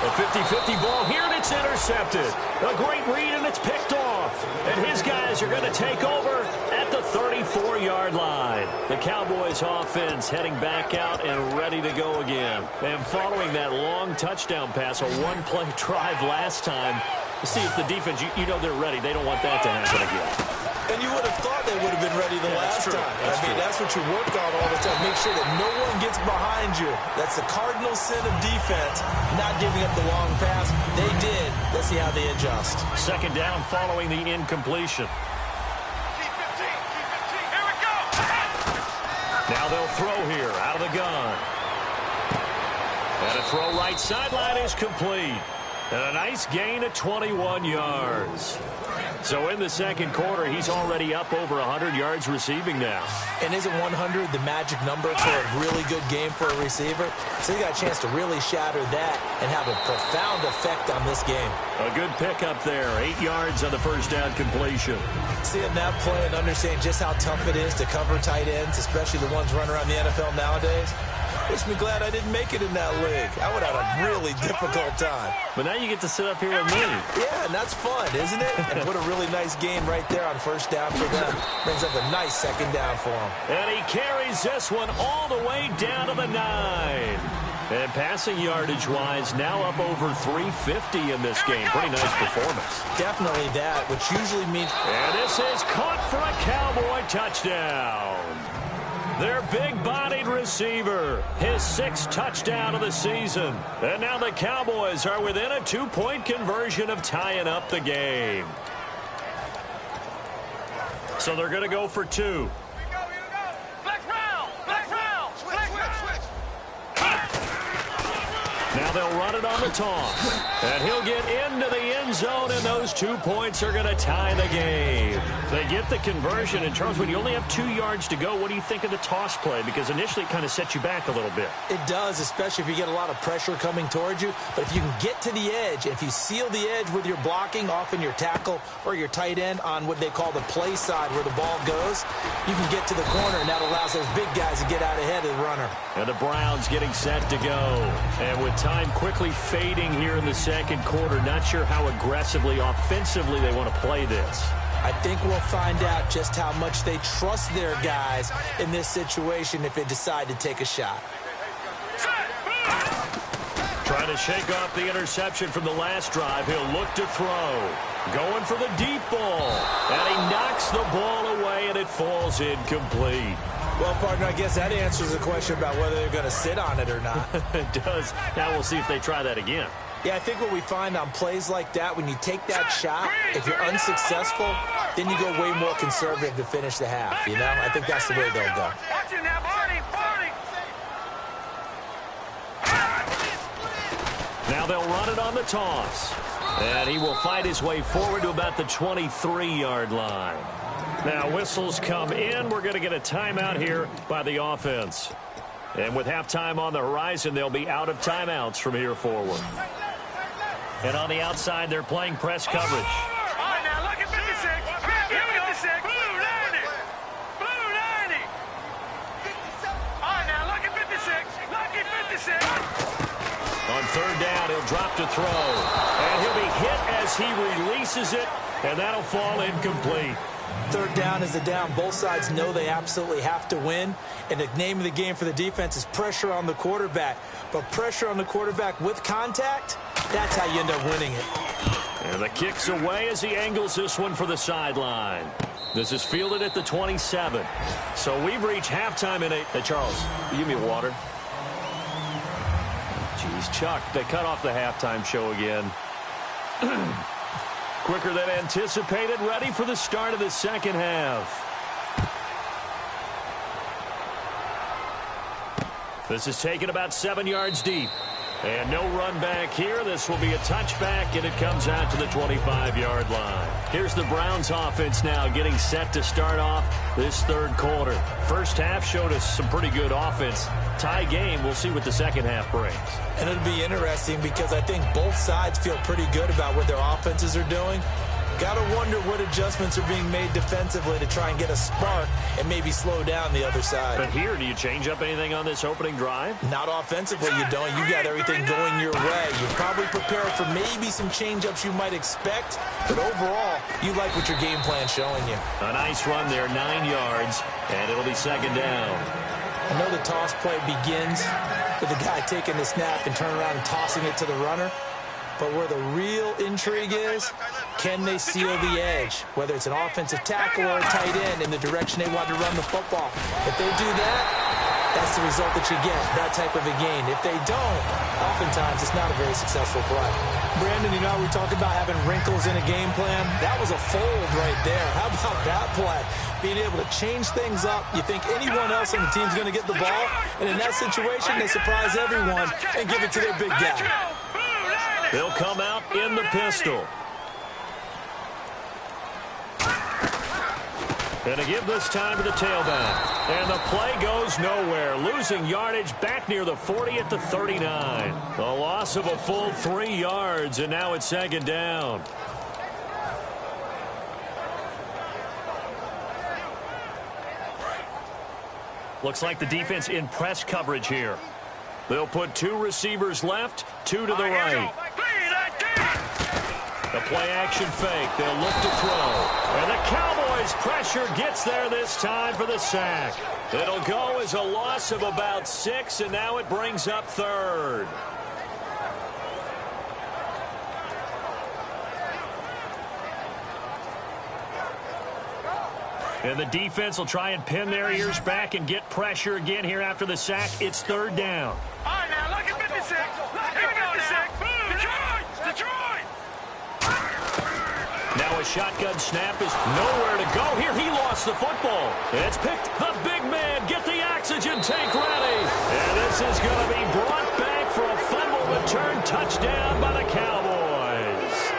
A 50-50 ball here, and it's intercepted. A great read, and it's picked off. And his guys are going to take over at the 34-yard line. The Cowboys offense heading back out and ready to go again. And following that long touchdown pass, a 1-play drive last time, see if the defense, you know they're ready. They don't want that to happen again. And you would have thought they would have been ready the last time. That's what you work on all the time. Make sure that no one gets behind you. That's the cardinal sin of defense, not giving up the long pass. They did. Let's see how they adjust. Second down following the incompletion. Here we go. Now they'll throw here out of the gun. And a throw right sideline is complete. And a nice gain of 21 yards. So in the second quarter, he's already up over 100 yards receiving now. And isn't 100 the magic number for a really good game for a receiver? So he got a chance to really shatter that and have a profound effect on this game. A good pickup there. 8 yards on the first down completion. Seeing that play and understanding just how tough it is to cover tight ends, especially the ones running around the NFL nowadays, makes me glad I didn't make it in that league. I would have had a really difficult time. But now you get to sit up here with me. Yeah, and that's fun, isn't it? And what a really nice game right there on first down for them. Brings up a nice second down for him. And he carries this one all the way down to the 9. And passing yardage-wise, now up over 350 in this game. Pretty nice performance. Definitely that, which usually means... And this is caught for a Cowboy touchdown. Their big-bodied receiver, his 6th touchdown of the season. And now the Cowboys are within a 2-point conversion of tying up the game. So they're going to go for 2. Here we go. Black round. Switch. Now they'll run it on the toss. And he'll get into the end zone, and those 2 points are going to tie the game. They get the conversion. And, Charles, when you only have 2 yards to go, what do you think of the toss play? Because initially it kind of sets you back a little bit. It does, especially if you get a lot of pressure coming towards you. But if you can get to the edge, if you seal the edge with your blocking, often your tackle or your tight end on what they call the play side where the ball goes, you can get to the corner, and that allows those big guys to get out ahead of the runner. And the Browns getting set to go. And with time quickly fading here in the second quarter, not sure how aggressively, offensively they want to play this. I think we'll find out just how much they trust their guys in this situation if they decide to take a shot. Trying to shake off the interception from the last drive. He'll look to throw. Going for the deep ball. And he knocks the ball away, and it falls incomplete. Well, partner, I guess that answers the question about whether they're going to sit on it or not. It does. Now we'll see if they try that again. Yeah, I think what we find on plays like that, when you take that shot, if you're unsuccessful, then you go way more conservative to finish the half, you know? I think that's the way they'll go. Watch it now, Barney. Now they'll run it on the toss. And he will fight his way forward to about the 23-yard line. Now whistles come in. We're going to get a timeout here by the offense. And with halftime on the horizon, they'll be out of timeouts from here forward. And on the outside, they're playing press coverage. All right, now look at 56. Here we go. 56. Blue 90. drop to throw. And he'll be hit as he releases it, and that'll fall incomplete. Third down is the down. Both sides know they absolutely have to win. And the name of the game for the defense is pressure on the quarterback. But pressure on the quarterback with contact, that's how you end up winning it. And the kick's away as he angles this one for the sideline. This is fielded at the 27. So we've reached halftime in a... Hey, Charles, will you give me water? Jeez, Chuck, they cut off the halftime show again. Quicker than anticipated, ready for the start of the second half. This is taken about 7 yards deep. And no run back here. This will be a touchback, and it comes out to the 25-yard line. Here's the Browns offense now getting set to start off this third quarter. First half showed us some pretty good offense. Tie game. We'll see what the second half brings. And it'll be interesting because I think both sides feel pretty good about what their offenses are doing. Got to wonder what adjustments are being made defensively to try and get a spark and maybe slow down the other side. But here, do you change up anything on this opening drive? Not offensively, you don't. You got everything going your way. You're probably prepared for maybe some change-ups you might expect, but overall, you like what your game plan's showing you. A nice run there, 9 yards, and it'll be second down. I know the toss play begins with the guy taking the snap and turning around and tossing it to the runner. But where the real intrigue is, can they seal the edge? Whether it's an offensive tackle or a tight end in the direction they want to run the football. If they do that, that's the result that you get, that type of a gain. If they don't, oftentimes it's not a very successful play. Brandon, you know, we talk about having wrinkles in a game plan. That was a fold right there. How about that play? Being able to change things up. You think anyone else on the team's going to get the ball, and in that situation, they surprise everyone and give it to their big guy. They'll come out in the pistol. And to give this time to the tailback. And the play goes nowhere. Losing yardage back near the 40 at the 39. A loss of a full 3 yards, and now it's second down. Looks like the defense in press coverage here. They'll put 2 receivers left, 2 to the right. The play-action fake. They'll look to throw. And the Cowboys' pressure gets there this time for the sack. It'll go as a loss of about 6, and now it brings up third. And the defense will try and pin their ears back and get pressure again here after the sack. It's third down. All right, now look at 56. Here we go now. Detroit! Now a shotgun snap is nowhere to go. Here he lost the football. It's picked. The big man. Get the oxygen tank ready. And this is going to be brought back for a fumble return touchdown by the Cowboys.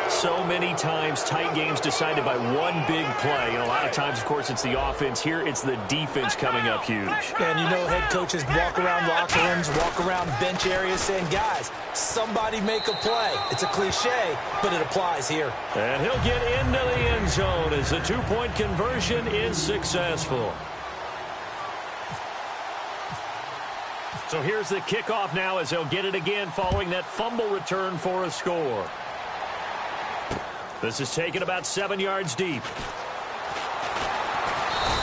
So many times tight games decided by one big play. And a lot of times, of course, it's the offense. Here it's the defense coming up huge. And you know head coaches walk around locker rooms, walk around bench areas saying, guys, somebody make a play. It's a cliche, but it applies here. And he'll get into the end zone as the 2-point conversion is successful. So here's the kickoff now as they'll get it again following that fumble return for a score. This is taken about 7 yards deep.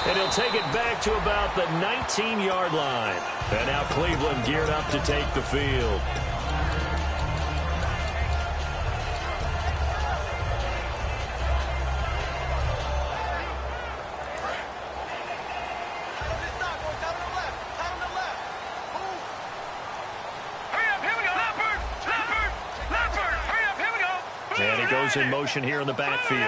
And he'll take it back to about the 19-yard line. And now Cleveland geared up to take the field. And he goes in motion here in the backfield.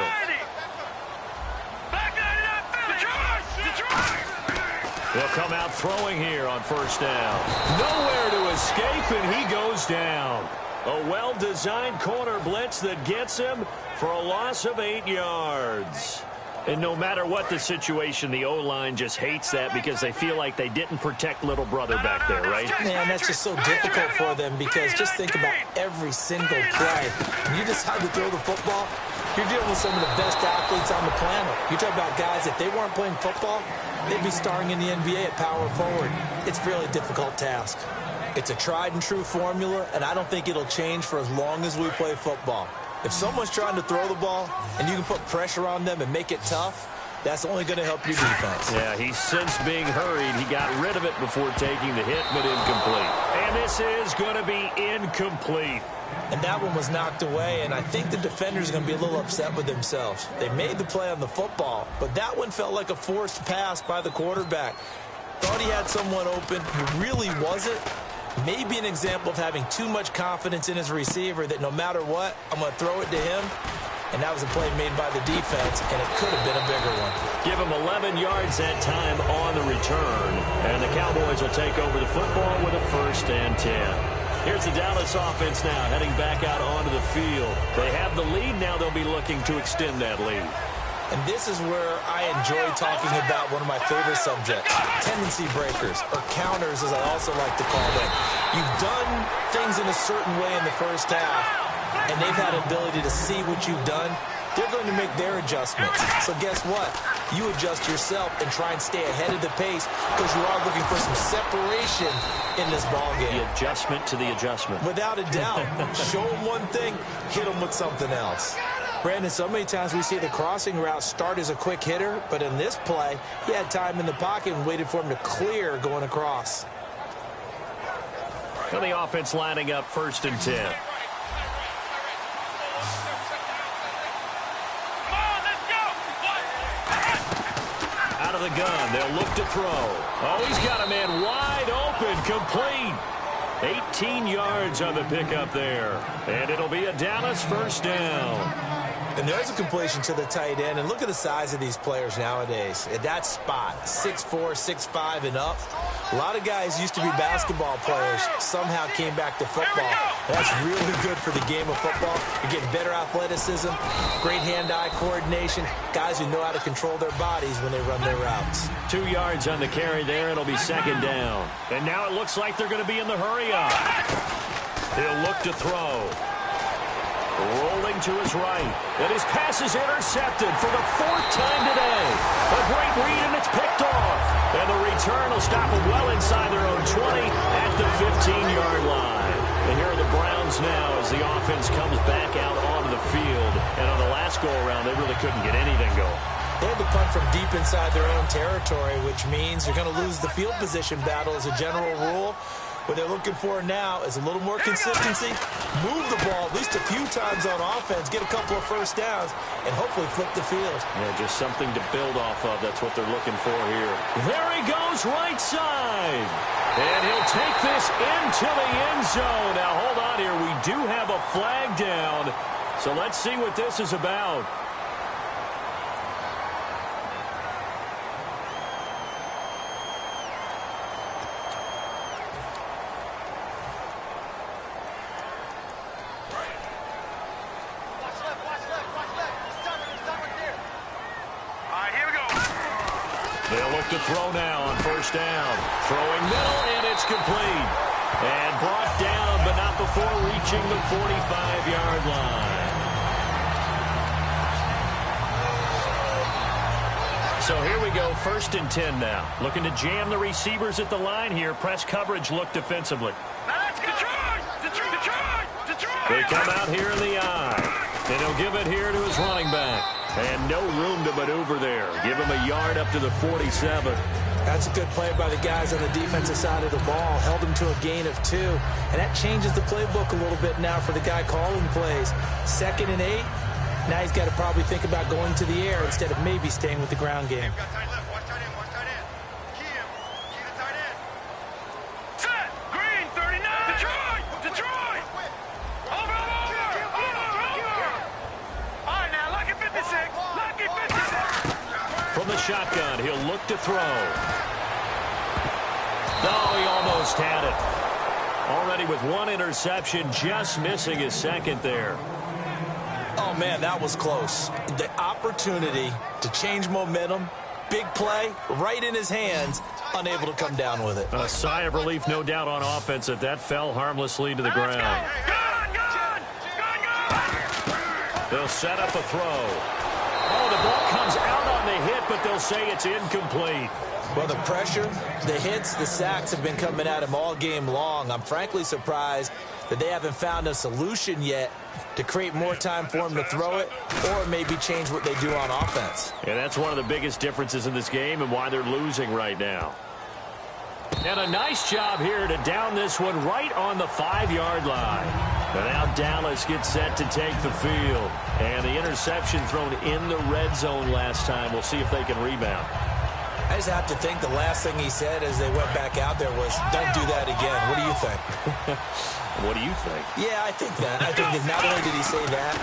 They'll come out throwing here on first down. Nowhere to escape, and he goes down. A well-designed corner blitz that gets him for a loss of 8 yards. And no matter what the situation, the O-line just hates that because they feel like they didn't protect little brother back there, right? Man, that's just so difficult for them because just think about every single play. When you decide to throw the football, you're dealing with some of the best athletes on the planet. You talk about guys, if they weren't playing football, they'd be starring in the NBA at power forward. It's a really difficult task. It's a tried and true formula, and I don't think it'll change for as long as we play football. If someone's trying to throw the ball and you can put pressure on them and make it tough, that's only going to help your defense. Yeah, he's since being hurried. He got rid of it before taking the hit, but incomplete. And this is going to be incomplete. And that one was knocked away, and I think the defenders are going to be a little upset with themselves. They made the play on the football, but that one felt like a forced pass by the quarterback. Thought he had someone open. He really wasn't. Maybe an example of having too much confidence in his receiver that no matter what, I'm going to throw it to him. And that was a play made by the defense, and it could have been a bigger one. Give him 11 yards that time on the return. And the Cowboys will take over the football with a 1st and 10. Here's the Dallas offense now, heading back out onto the field. They have the lead now. They'll be looking to extend that lead. And this is where I enjoy talking about one of my favorite subjects, tendency breakers, or counters, as I also like to call them. You've done things in a certain way in the first half, and they've had an ability to see what you've done. They're going to make their adjustments. So guess what? You adjust yourself and try and stay ahead of the pace because you are looking for some separation in this ballgame. The adjustment to the adjustment. Without a doubt. Show them one thing, hit them with something else. Brandon, so many times we see the crossing route start as a quick hitter, but in this play, he had time in the pocket and waited for him to clear going across. And the offense lining up 1st and 10. Out of the gun, they'll look to throw. Oh, he's got a man wide open, complete. 18 yards on the pickup there. And it'll be a Dallas 1st down. And there's a completion to the tight end. And look at the size of these players nowadays. At that spot, 6'4", 6'5", and up. A lot of guys used to be basketball players, somehow came back to football. That's really good for the game of football. You're getting better athleticism, great hand-eye coordination, guys who know how to control their bodies when they run their routes. 2 yards on the carry there. It'll be 2nd down. And now it looks like they're going to be in the hurry-up. He'll look to throw. Rolling to his right. And his pass is intercepted for the 4th time today. A great read, and it's picked off. And the return will stop them well inside their own 20 at the 15-yard line. And here are the Browns now as the offense comes back out onto the field. And on the last go-around, they really couldn't get anything going. They had to punt from deep inside their own territory, which means you're going to lose the field position battle as a general rule. What they're looking for now is a little more consistency, move the ball at least a few times on offense, get a couple of 1st downs, and hopefully flip the field. Yeah, just something to build off of. That's what they're looking for here. There he goes, right side. And he'll take this into the end zone. Now, hold on here. We do have a flag down. So let's see what this is about. They'll look to throw now on 1st down. Throwing middle, and it's complete. And brought down, but not before reaching the 45-yard line. So here we go, 1st and 10 now. Looking to jam the receivers at the line here. Press coverage look defensively. They come out here in the eye. And he'll give it here to his running back. And no room to maneuver there. Give him a yard up to the 47. That's a good play by the guys on the defensive side of the ball. Held him to a gain of 2. And that changes the playbook a little bit now for the guy calling plays. 2nd and 8. Now he's got to probably think about going to the air instead of maybe staying with the ground game. From the shotgun, he'll look to throw. Oh, he almost had it. Already with 1 interception, just missing his 2nd there. Oh, man, that was close. The opportunity to change momentum, big play, right in his hands, unable to come down with it. A sigh of relief, no doubt, on offense that fell harmlessly to the ground. They'll set up a throw. Oh, the ball comes out on the hit, but they'll say it's incomplete. Well, the pressure, the hits, the sacks have been coming at him all game long. I'm frankly surprised that they haven't found a solution yet to create more time for him to throw it or maybe change what they do on offense. And that's one of the biggest differences in this game and why they're losing right now. And a nice job here to down this one right on the 5-yard line. And now Dallas gets set to take the field. And the interception thrown in the red zone last time. We'll see if they can rebound. I just have to think the last thing he said as they went back out there was, don't do that again. What do you think? What do you think? Yeah, I think that. I think that not only did he say that,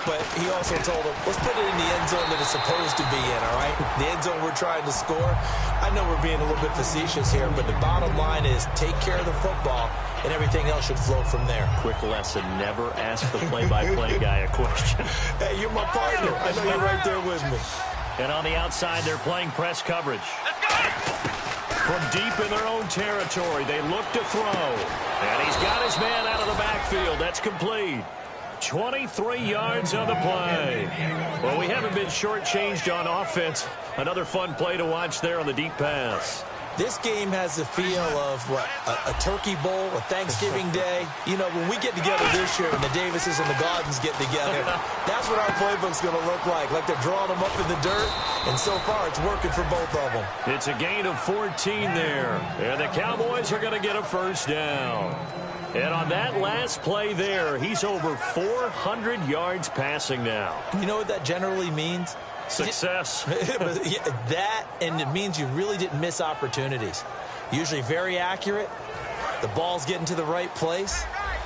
but he also told him, let's put it in the end zone that it's supposed to be in, all right? The end zone we're trying to score. I know we're being a little bit facetious here, but the bottom line is take care of the football, and everything else should flow from there. Quick lesson, never ask the play-by-play guy a question. Hey, you're my partner. I know you're right there with me. And on the outside, they're playing press coverage. From deep in their own territory, they look to throw. And he's got his man out of the backfield. That's complete. 23 yards on the play. Well, we haven't been shortchanged on offense. Another fun play to watch there on the deep pass. This game has the feel of, what, a turkey bowl, a Thanksgiving day. You know, when we get together this year and the Davises and the Gardens get together, that's what our playbook's going to look like. Like they're drawing them up in the dirt, and so far it's working for both of them. It's a gain of 14 there, and the Cowboys are going to get a first down. And on that last play there, he's over 400 yards passing now. You know what that generally means? Success. That, and it means you really didn't miss opportunities. Usually very accurate. The ball's getting to the right place.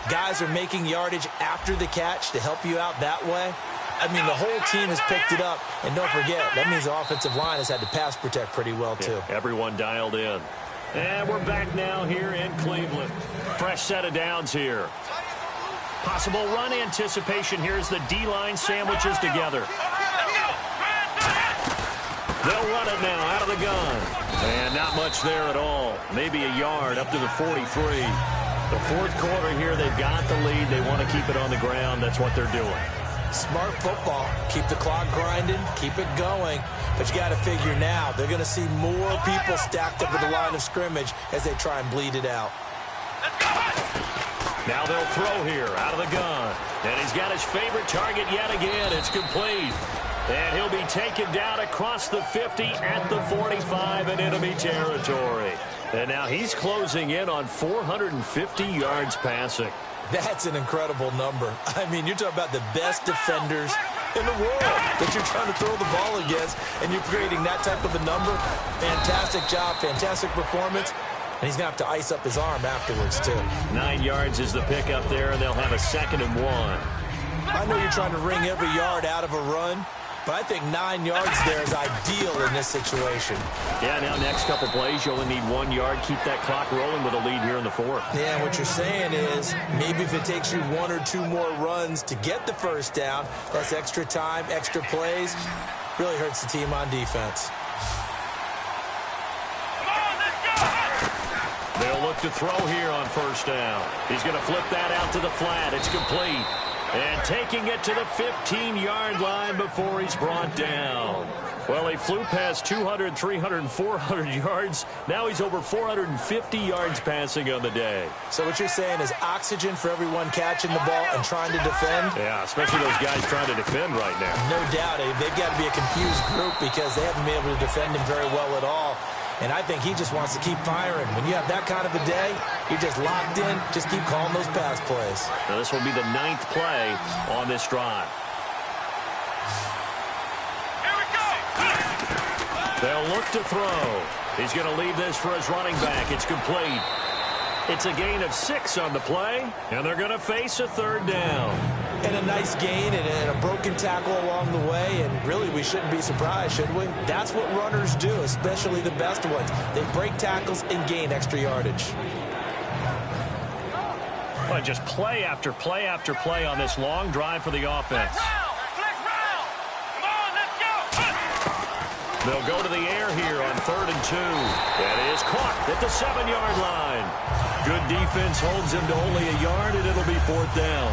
Guys are making yardage after the catch to help you out that way. I mean, the whole team has picked it up. And don't forget, that means the offensive line has had to pass protect pretty well, too. Yeah, everyone dialed in. And we're back now here in Cleveland. Fresh set of downs here. Possible run anticipation here as the D-line sandwiches together. They'll run it now out of the gun. And not much there at all. Maybe a yard up to the 43. The fourth quarter here, they've got the lead. They want to keep it on the ground. That's what they're doing. Smart football. Keep the clock grinding. Keep it going. But you got to figure now, they're going to see more people stacked up at the line of scrimmage as they try and bleed it out. Now they'll throw here out of the gun. And he's got his favorite target yet again. It's complete. And he'll be taken down across the 50 at the 45 in enemy territory. And now he's closing in on 450 yards passing. That's an incredible number. I mean, you're talking about the best defenders in the world that you're trying to throw the ball against, and you're creating that type of a number. Fantastic job, fantastic performance. And he's going to have to ice up his arm afterwards, too. 9 yards is the pickup there, and they'll have a 2nd and 1. I know you're trying to wring every yard out of a run, but I think 9 yards there is ideal in this situation. Yeah, now next couple plays, you only need 1 yard. Keep that clock rolling with a lead here in the fourth. Yeah, what you're saying is maybe if it takes you 1 or 2 more runs to get the first down, that's extra time, extra plays, really hurts the team on defense. They'll look to throw here on first down. He's going to flip that out to the flat. It's complete. And taking it to the 15-yard line before he's brought down. Well, he flew past 200, 300, 400 yards. Now he's over 450 yards passing on the day. So what you're saying is oxygen for everyone catching the ball and trying to defend? Yeah, especially those guys trying to defend right now. No doubt. They've got to be a confused group because they haven't been able to defend him very well at all. And I think he just wants to keep firing. When you have that kind of a day, you're just locked in. Just keep calling those pass plays. Now this will be the 9th play on this drive. Here we go. They'll look to throw. He's going to leave this for his running back. It's complete. It's a gain of 6 on the play, and they're going to face a 3rd down. And a nice gain and a broken tackle along the way, and really we shouldn't be surprised, should we? That's what runners do, especially the best ones. They break tackles and gain extra yardage. Well, just play after play after play on this long drive for the offense. Flex round. Come on, let's go. They'll go to the air here on 3rd and 2. That is caught at the 7-yard line. Good defense holds him to only a yard, and it'll be 4th down.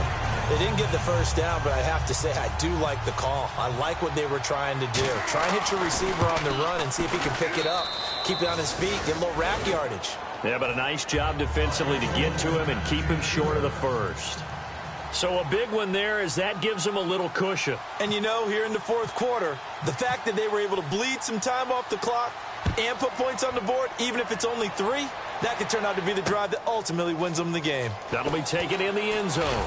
They didn't get the first down, but I have to say I do like the call. I like what they were trying to do. Try and hit your receiver on the run and see if he can pick it up. Keep it on his feet, get a little rack yardage. Yeah, but a nice job defensively to get to him and keep him short of the first. So a big one there as that gives them a little cushion. And you know, here in the fourth quarter, the fact that they were able to bleed some time off the clock and put points on the board, even if it's only 3, that could turn out to be the drive that ultimately wins them the game. That'll be taken in the end zone.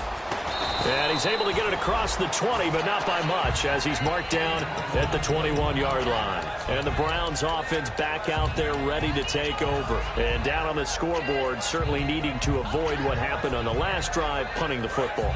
And he's able to get it across the 20, but not by much, as he's marked down at the 21-yard line. And the Browns offense back out there ready to take over. And down on the scoreboard, certainly needing to avoid what happened on the last drive, punting the football.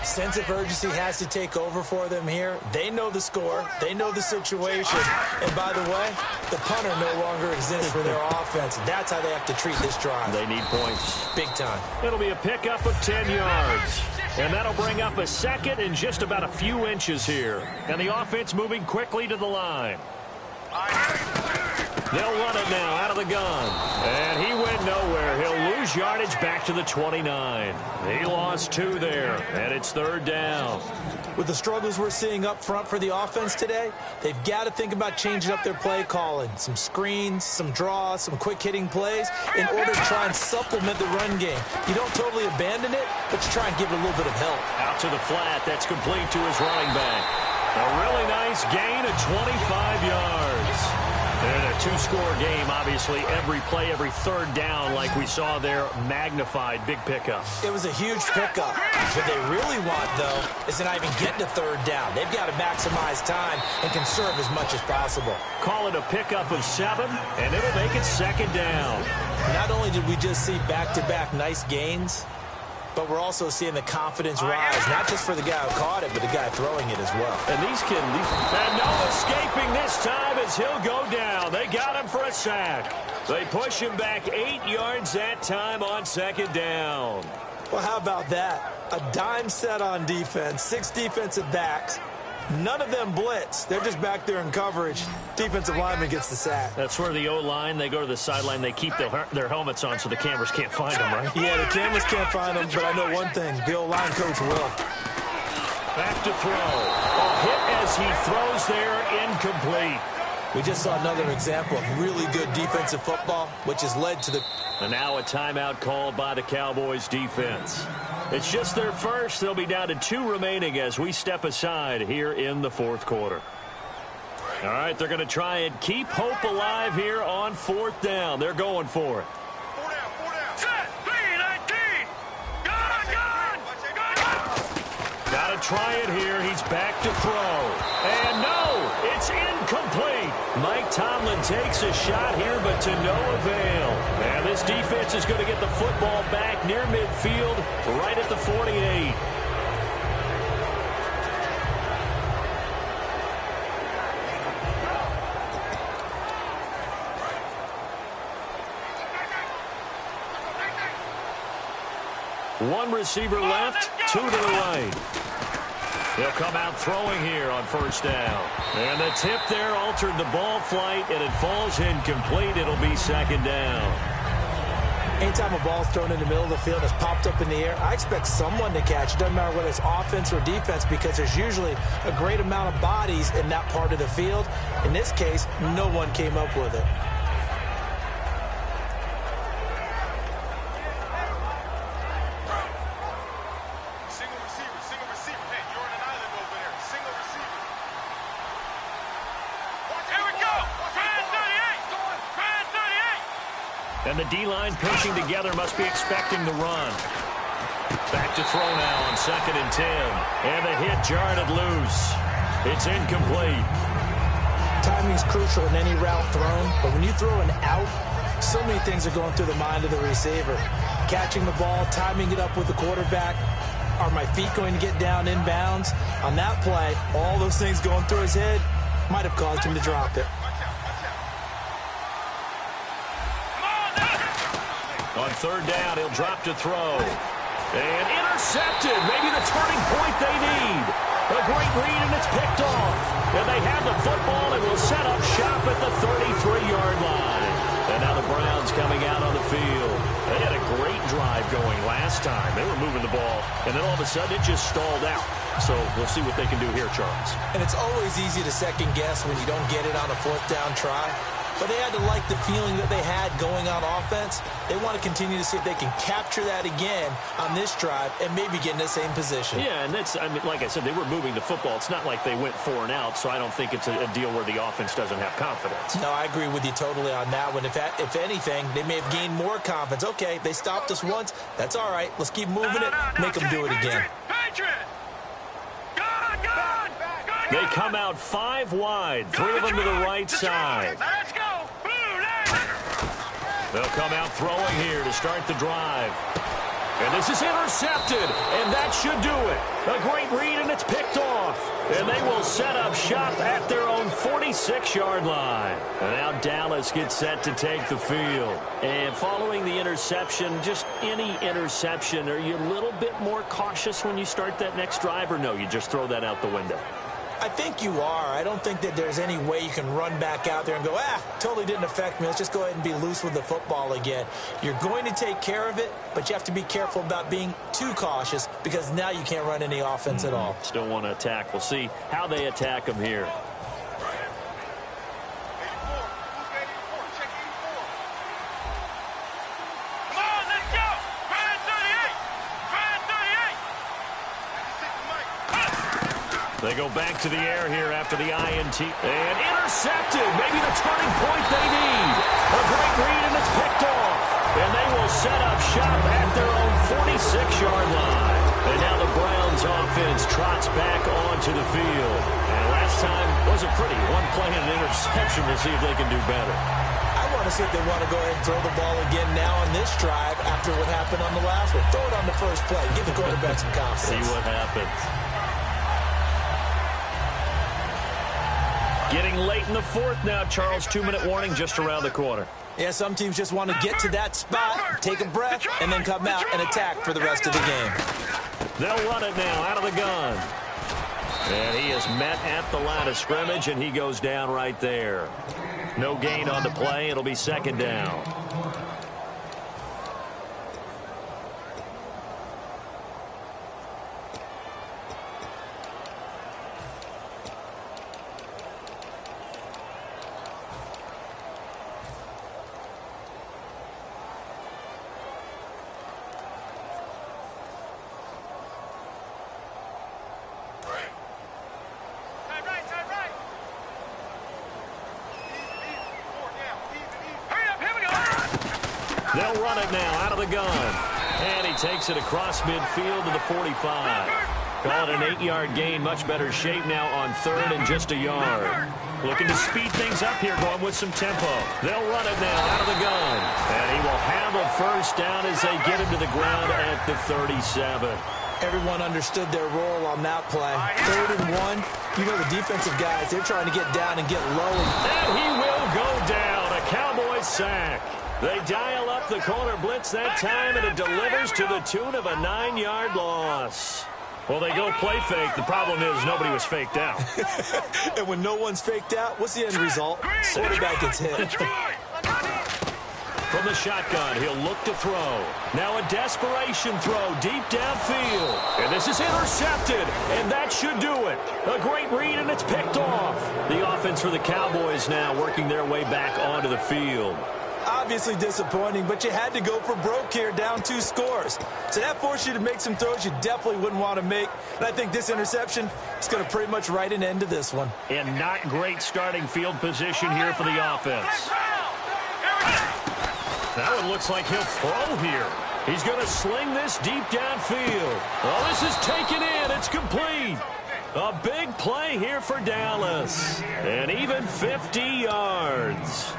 Sense of urgency has to take over for them here. They know the score. They know the situation. And by the way, the punter no longer exists for their offense. That's how they have to treat this drive. They need points. Big time. It'll be a pickup of 10 yards. And that'll bring up a second and just about a few inches here. And the offense moving quickly to the line. They'll run it now out of the gun. And he went nowhere. He'll lose yardage back to the 29. He lost 2 there, and it's third down. With the struggles we're seeing up front for the offense today, they've got to think about changing up their play calling. Some screens, some draws, some quick-hitting plays in order to try and supplement the run game. You don't totally abandon it, but you try and give it a little bit of help. Out to the flat. That's complete to his running back. A really nice gain of 25 yards. And a 2-score game, obviously, every play, every third down, like we saw there, magnified, big pickup. It was a huge pickup. What they really want, though, is to not even get to third down. They've got to maximize time and conserve as much as possible. Call it a pickup of 7, and it'll make it second down. Not only did we just see back-to-back nice gains, but we're also seeing the confidence rise, not just for the guy who caught it, but the guy throwing it as well. And and no escaping this time as he'll go down. They got him for a sack. They push him back 8 yards that time on second down. Well, how about that? A dime set on defense, 6 defensive backs. None of them blitz. They're just back there in coverage. Defensive lineman gets the sack. That's where the O-line, they go to the sideline, they keep their helmets on so the cameras can't find them, right? Yeah, the cameras can't find them, but I know one thing. The O-line coach will. Back to throw. A hit as he throws there, incomplete. We just saw another example of really good defensive football, which has led to the... And now a timeout called by the Cowboys defense. It's just their first. They'll be down to 2 remaining as we step aside here in the fourth quarter. All right, they're going to try and keep hope alive here on fourth down. They're going for it. 4 down, 4 down. Set, 3-19. Gun. Got to try it here. He's back to throw. And no, it's incomplete. Mike Tomlin takes a shot here, but to no avail. And this defense is going to get the football back near midfield, right at the 48. One receiver left, 2 to the right. He'll come out throwing here on first down. And the tip there altered the ball flight, and it falls incomplete. It'll be second down. Anytime a ball's thrown in the middle of the field and it's popped up in the air, I expect someone to catch it. Doesn't matter whether it's offense or defense, because there's usually a great amount of bodies in that part of the field. In this case, no one came up with it. Single receiver. Hey, you're on an island over there. Single receiver. Here we go. Trying 38. And the D-line pinching together, must be expecting the run. Back to throw now on 2nd and 10. And the hit jarred it loose. It's incomplete. Timing's crucial in any route thrown, but when you throw an out, so many things are going through the mind of the receiver. Catching the ball, timing it up with the quarterback. Are my feet going to get down inbounds? On that play, all those things going through his head might have caused him to drop it. On third down, he'll drop to throw. And intercepted. Maybe the turning point they need. A great read, and it's picked off. And they have the football and will set up shop at the 33-yard line. And now the Browns coming out on the field. They had a great drive going last time. They were moving the ball, and then all of a sudden it just stalled out. So we'll see what they can do here, Charles. And it's always easy to second guess when you don't get it on a fourth down try. But they had to like the feeling that they had going on offense. They want to continue to see if they can capture that again on this drive and maybe get in the same position. Yeah, and that's, I mean, like I said, they were moving the football. It's not like they went 4 and out, so I don't think it's a deal where the offense doesn't have confidence. No, I agree with you totally on that one. If anything, they may have gained more confidence. Okay, they stopped us once. That's all right. Let's keep moving it. Make them do it again. They come out 5 wide, 3 of them to the right side. Let's go. They'll come out throwing here to start the drive. And this is intercepted, and that should do it. A great read, and it's picked off. And they will set up shop at their own 46-yard line. And now Dallas gets set to take the field. And following the interception, just any interception, are you a little bit more cautious when you start that next drive, or no, you just throw that out the window? I think you are. I don't think that there's any way you can run back out there and go, totally didn't affect me. Let's just go ahead and be loose with the football again. You're going to take care of it, but you have to be careful about being too cautious because now you can't run any offense at all. Still want to attack. We'll see how they attack them here. They go back to the air here after the INT. And intercepted. Maybe the turning point they need. A great read, and it's picked off. And they will set up shop at their own 46-yard line. And now the Browns offense trots back onto the field. And last time was a pretty one play and an interception. We'll see if they can do better. I want to see if they want to go ahead and throw the ball again now on this drive after what happened on the last one. Throw it on the first play. Give the quarterback some confidence. See what happens. Getting late in the fourth now, Charles. 2-minute warning just around the corner. Yeah, some teams just want to get to that spot, take a breath, and then come out and attack for the rest of the game. They'll run it now out of the gun. And he is met at the line of scrimmage, and he goes down right there. No gain on the play. It'll be second down. They'll run it now out of the gun. And he takes it across midfield to the 45. Call it an 8-yard gain. Much better shape now on third and just a yard. Looking to speed things up here, going with some tempo. They'll run it now out of the gun. And he will have a first down as they get him to the ground at the 37. Everyone understood their role on that play. 3rd and 1. You know the defensive guys, they're trying to get down and get low. And he will go down. A Cowboys sack. They dial up the corner blitz that time, and it delivers to the tune of a 9-yard loss. Well, they go play fake. The problem is nobody was faked out. And when no one's faked out, what's the end result? Quarterback gets hit. From the shotgun, he'll look to throw. Now a desperation throw deep downfield. And this is intercepted, and that should do it. A great read, and it's picked off. The offense for the Cowboys now working their way back onto the field. Obviously disappointing, but you had to go for broke here, down 2 scores. So that forced you to make some throws you definitely wouldn't want to make. And I think this interception is going to pretty much write an end to this one. And not great starting field position here for the offense. That one looks like he'll throw here. He's going to sling this deep downfield. Oh, this is taken in. It's complete. A big play here for Dallas. And even 50 yards.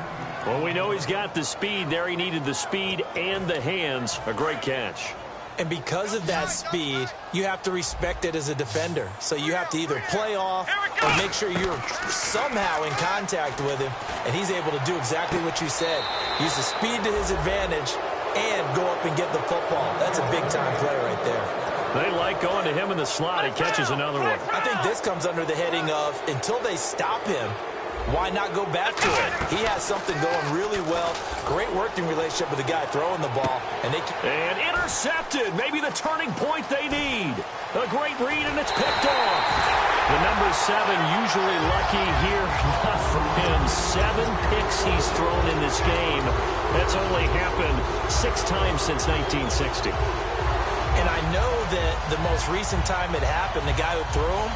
Well, we know he's got the speed there. He needed the speed and the hands. A great catch. And because of that speed, you have to respect it as a defender. So you have to either play off or make sure you're somehow in contact with him. And he's able to do exactly what you said. Use the speed to his advantage and go up and get the football. That's a big-time play right there. They like going to him in the slot. He catches another one. I think this comes under the heading of until they stop him, why not go back to it? He has something going really well. Great working relationship with the guy throwing the ball. And intercepted. Maybe the turning point they need. A great read, and it's picked off. The number 7 usually lucky here. Not for him. 7 picks he's thrown in this game. That's only happened 6 times since 1960. And I know that the most recent time it happened, the guy who threw him,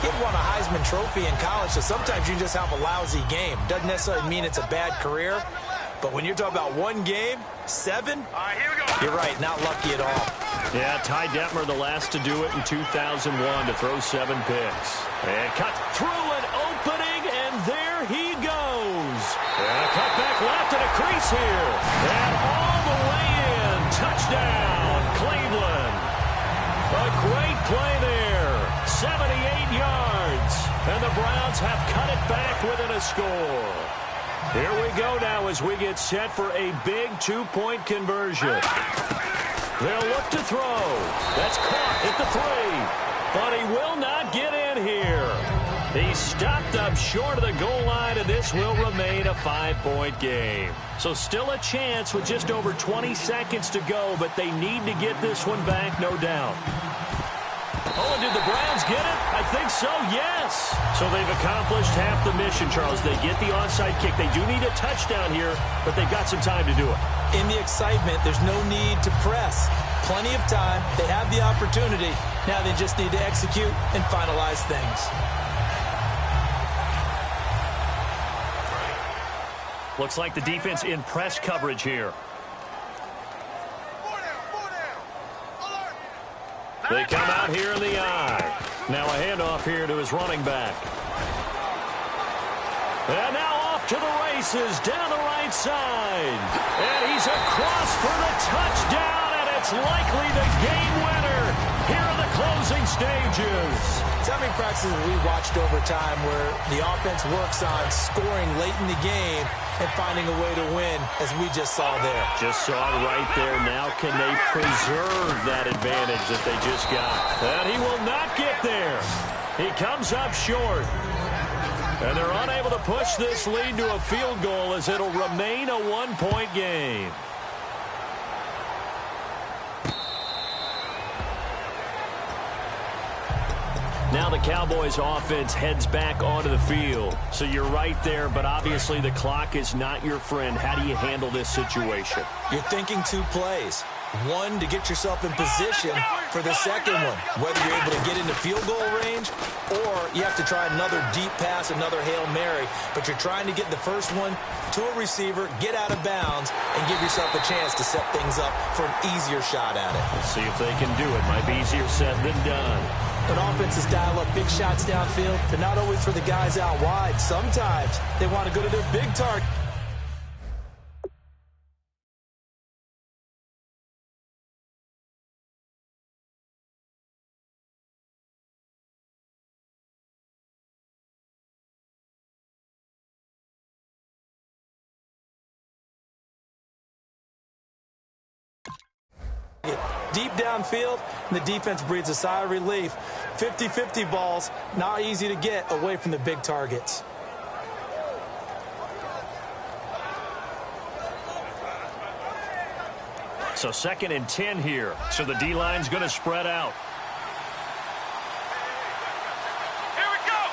he had won a Heisman Trophy in college, so sometimes you just have a lousy game. Doesn't necessarily mean it's a bad career, but when you're talking about one game, 7, here we go. You're right, not lucky at all. Yeah, Ty Detmer, the last to do it in 2001 to throw 7 picks. And cut through an opening, and there he goes. And a cut back left and a crease here. And all the way in. Touchdown, Cleveland. A great play there. 78 yards. And the Browns have cut it back within a score. Here we go now as we get set for a big 2-point conversion. They'll look to throw. That's caught at the 3. But he will not get in here. He stopped up short of the goal line, and this will remain a 5-point game. So still a chance with just over 20 seconds to go, but they need to get this one back, no doubt. Oh, and did the Browns get it? I think so, yes. So they've accomplished half the mission, Charles. They get the onside kick. They do need a touchdown here, but they've got some time to do it. In the excitement, there's no need to press. Plenty of time. They have the opportunity. Now they just need to execute and finalize things. Looks like the defense in press coverage here. They come out here in the eye. Now a handoff here to his running back. And now off to the races down the right side. And he's across for the touchdown, and it's likely the game winner here in the closing stages. How many practices we watched over time where the offense works on scoring late in the game and finding a way to win, as we just saw there. Just saw it right there. Now can they preserve that advantage that they just got? And he will not get there. He comes up short. And they're unable to push this lead to a field goal as it'll remain a 1-point game. Now the Cowboys offense heads back onto the field. So you're right there, but obviously the clock is not your friend. How do you handle this situation? You're thinking 2 plays. One, to get yourself in position for the second one, whether you're able to get into field goal range or you have to try another deep pass, another Hail Mary, but you're trying to get the first one to a receiver, get out of bounds, and give yourself a chance to set things up for an easier shot at it. Let's see if they can do it. Might be easier said than done. When offenses dial up big shots downfield, they're not always for the guys out wide. Sometimes they want to go to their big target. Deep downfield, and the defense breathes a sigh of relief. 50-50 balls, not easy to get away from the big targets. So 2nd and 10 here. So the D-line's going to spread out. Here we go.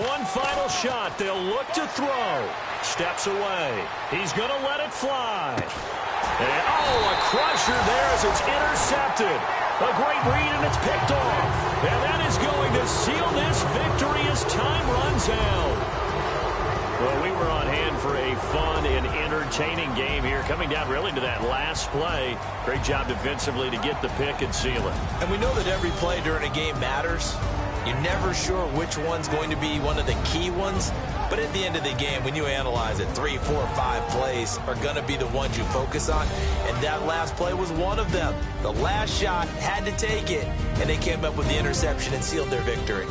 One final shot. They'll look to throw. Steps away. He's going to let it fly. And, a crusher there as it's intercepted. A great read, and it's picked off. And that is going to seal this victory as time runs out. Well, we were on hand for a fun and entertaining game here, coming down really to that last play. Great job defensively to get the pick and seal it. And we know that every play during a game matters. You're never sure which one's going to be one of the key ones. But at the end of the game, when you analyze it, 3, 4, 5 plays are going to be the ones you focus on. And that last play was one of them. The last shot had to take it, and they came up with the interception and sealed their victory.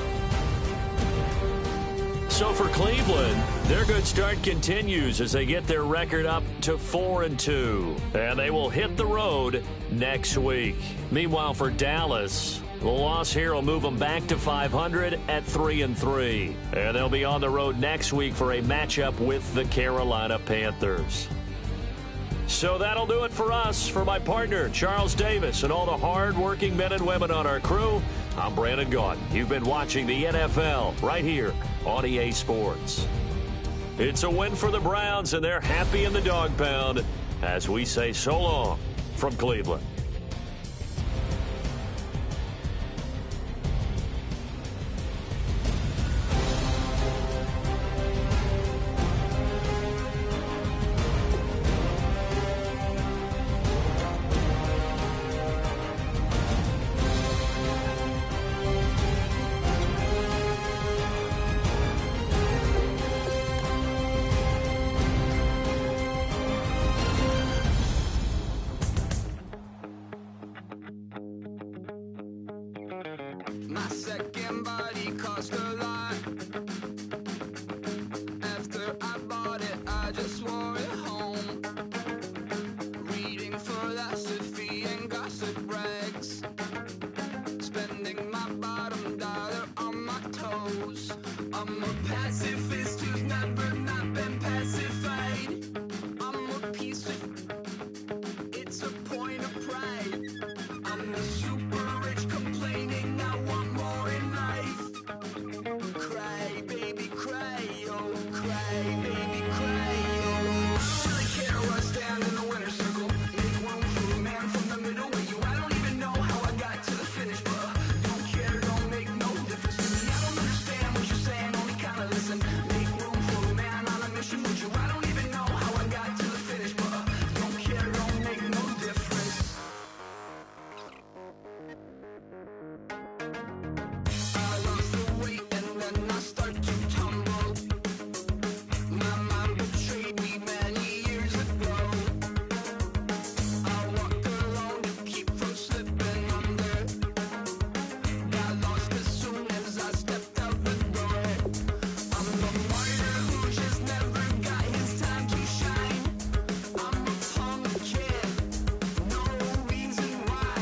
So for Cleveland, their good start continues as they get their record up to 4-2. And they will hit the road next week. Meanwhile, for Dallas, The loss here will move them back to 500 at 3-3. And they'll be on the road next week for a matchup with the Carolina Panthers. So that'll do it for us. For my partner, Charles Davis, and all the hard-working men and women on our crew, I'm Brandon Gaudin. You've been watching the NFL right here on EA Sports. It's a win for the Browns, and they're happy in the dog pound as we say so long from Cleveland. My second body cost a lot. After I bought it, I just wore it home. Reading philosophy and gossip rags. Spending my bottom dollar on my toes. I'm a pacifist who's never not been pacified. I'm a piece of... It's a point of pride. I'm the super rich complaining I want more in life. Cry, baby, cry, oh, cry, baby, cry, oh. I don't really care where I stand in the winner's circle. Make room for a man from the middle with you. I don't even know how I got to the finish, but don't care, don't make no difference to me. I don't understand what you're saying, only kinda listen. Make room for a man on a mission with you. I don't even know how I got to the finish, but don't care, don't make no difference. I lost the weight and then I start to tumble. My mind betrayed me many years ago. I walk alone to keep from slipping under. Got lost as soon as I stepped out the door. I'm the martyr who just never got his time to shine. I'm a punk kid, no reason why.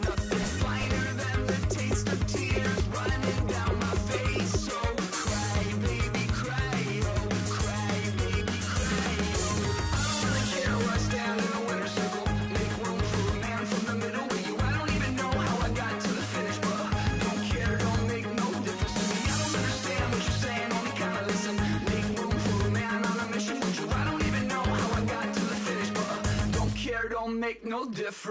Nothing finer than the taste of tears running down my face. So cry, baby, cry, oh, cry, baby, cry, oh. I don't really care where I stand in the winner's circle. Make room for a man from the middle with you. I don't even know how I got to the finish, but don't care, don't make no difference to me. I don't understand what you're saying, only kinda listen. Make room for a man on a mission with you. I don't even know how I got to the finish, but don't care, don't make no difference.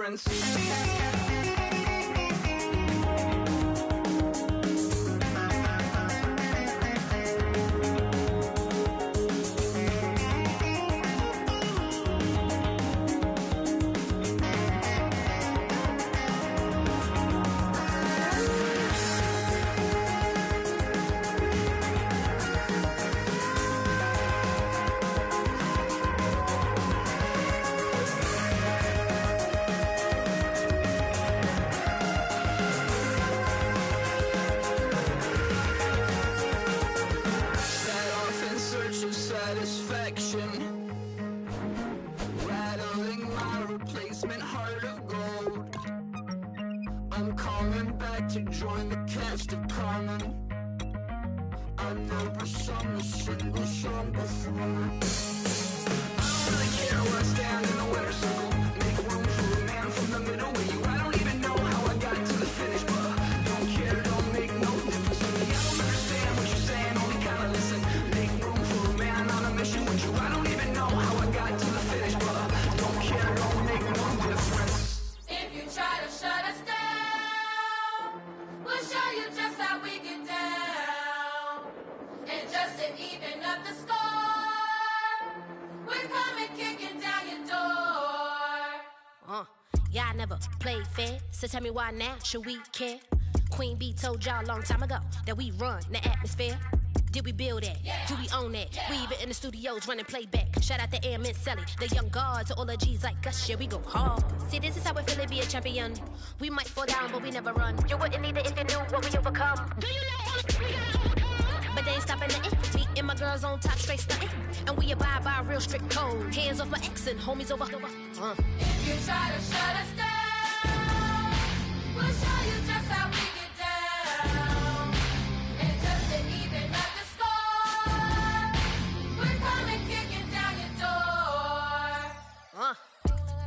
Set off in search of satisfaction, rattling my replacement heart of gold. I'm coming back to join the cast of Carmen. I never sung a single song before. I don't really care where I stand in the winner's circle. Make room for a man from the middle with you. I don't even know how I got to the finish, but don't care, don't make no difference to me. I don't understand what you're saying, only kinda listen. Make room for a man on a mission with you. I don't even know how I got to the finish, but don't care, don't make no difference. If you try to shut us down, we'll show you just how we get down. And just to even up the score, we're coming kicking down your door. Y'all never played fair, so tell me why now should we care? Queen B told y'all a long time ago that we run the atmosphere. Did we build that? Yeah. Do we own that? Yeah. We even in the studios running playback. Shout out to Airman Sally, the young guards, to all the G's like us. Yeah, we go hard. See, this is how it feel to be a champion. We might fall down, but we never run. You wouldn't need it if you knew what we overcome. Do you know all we gotta overcome? But they ain't stopping nothing. Me and my girls on top, straight stunting. And we abide by a real strict code. Hands off my ex and homies over. If you try to shut us down, We'll show you just how we get down. And just to even up the score, we're coming kicking down your door.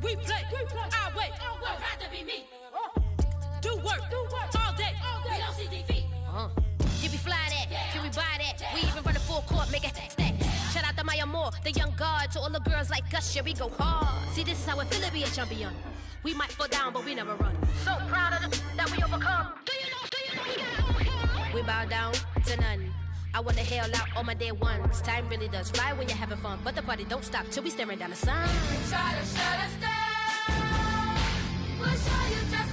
We play our way. I'd rather be me. Do work all day. We don't see defeat. Can we fly that? Can we buy that? We even run a full court, make it stack. Shout out to Maya Moore, the young guard, to all the girls like us. Yeah, we go hard. See, this is how it feel to be a champion. We might fall down, but we never run. So proud of that we overcome. Do you know we gotta overcome? We bow down to none. I wanna hail out all my day ones. Time really does fly when you're having fun, but the party don't stop till we staring down the sun. Try to shut us down. We'll show you just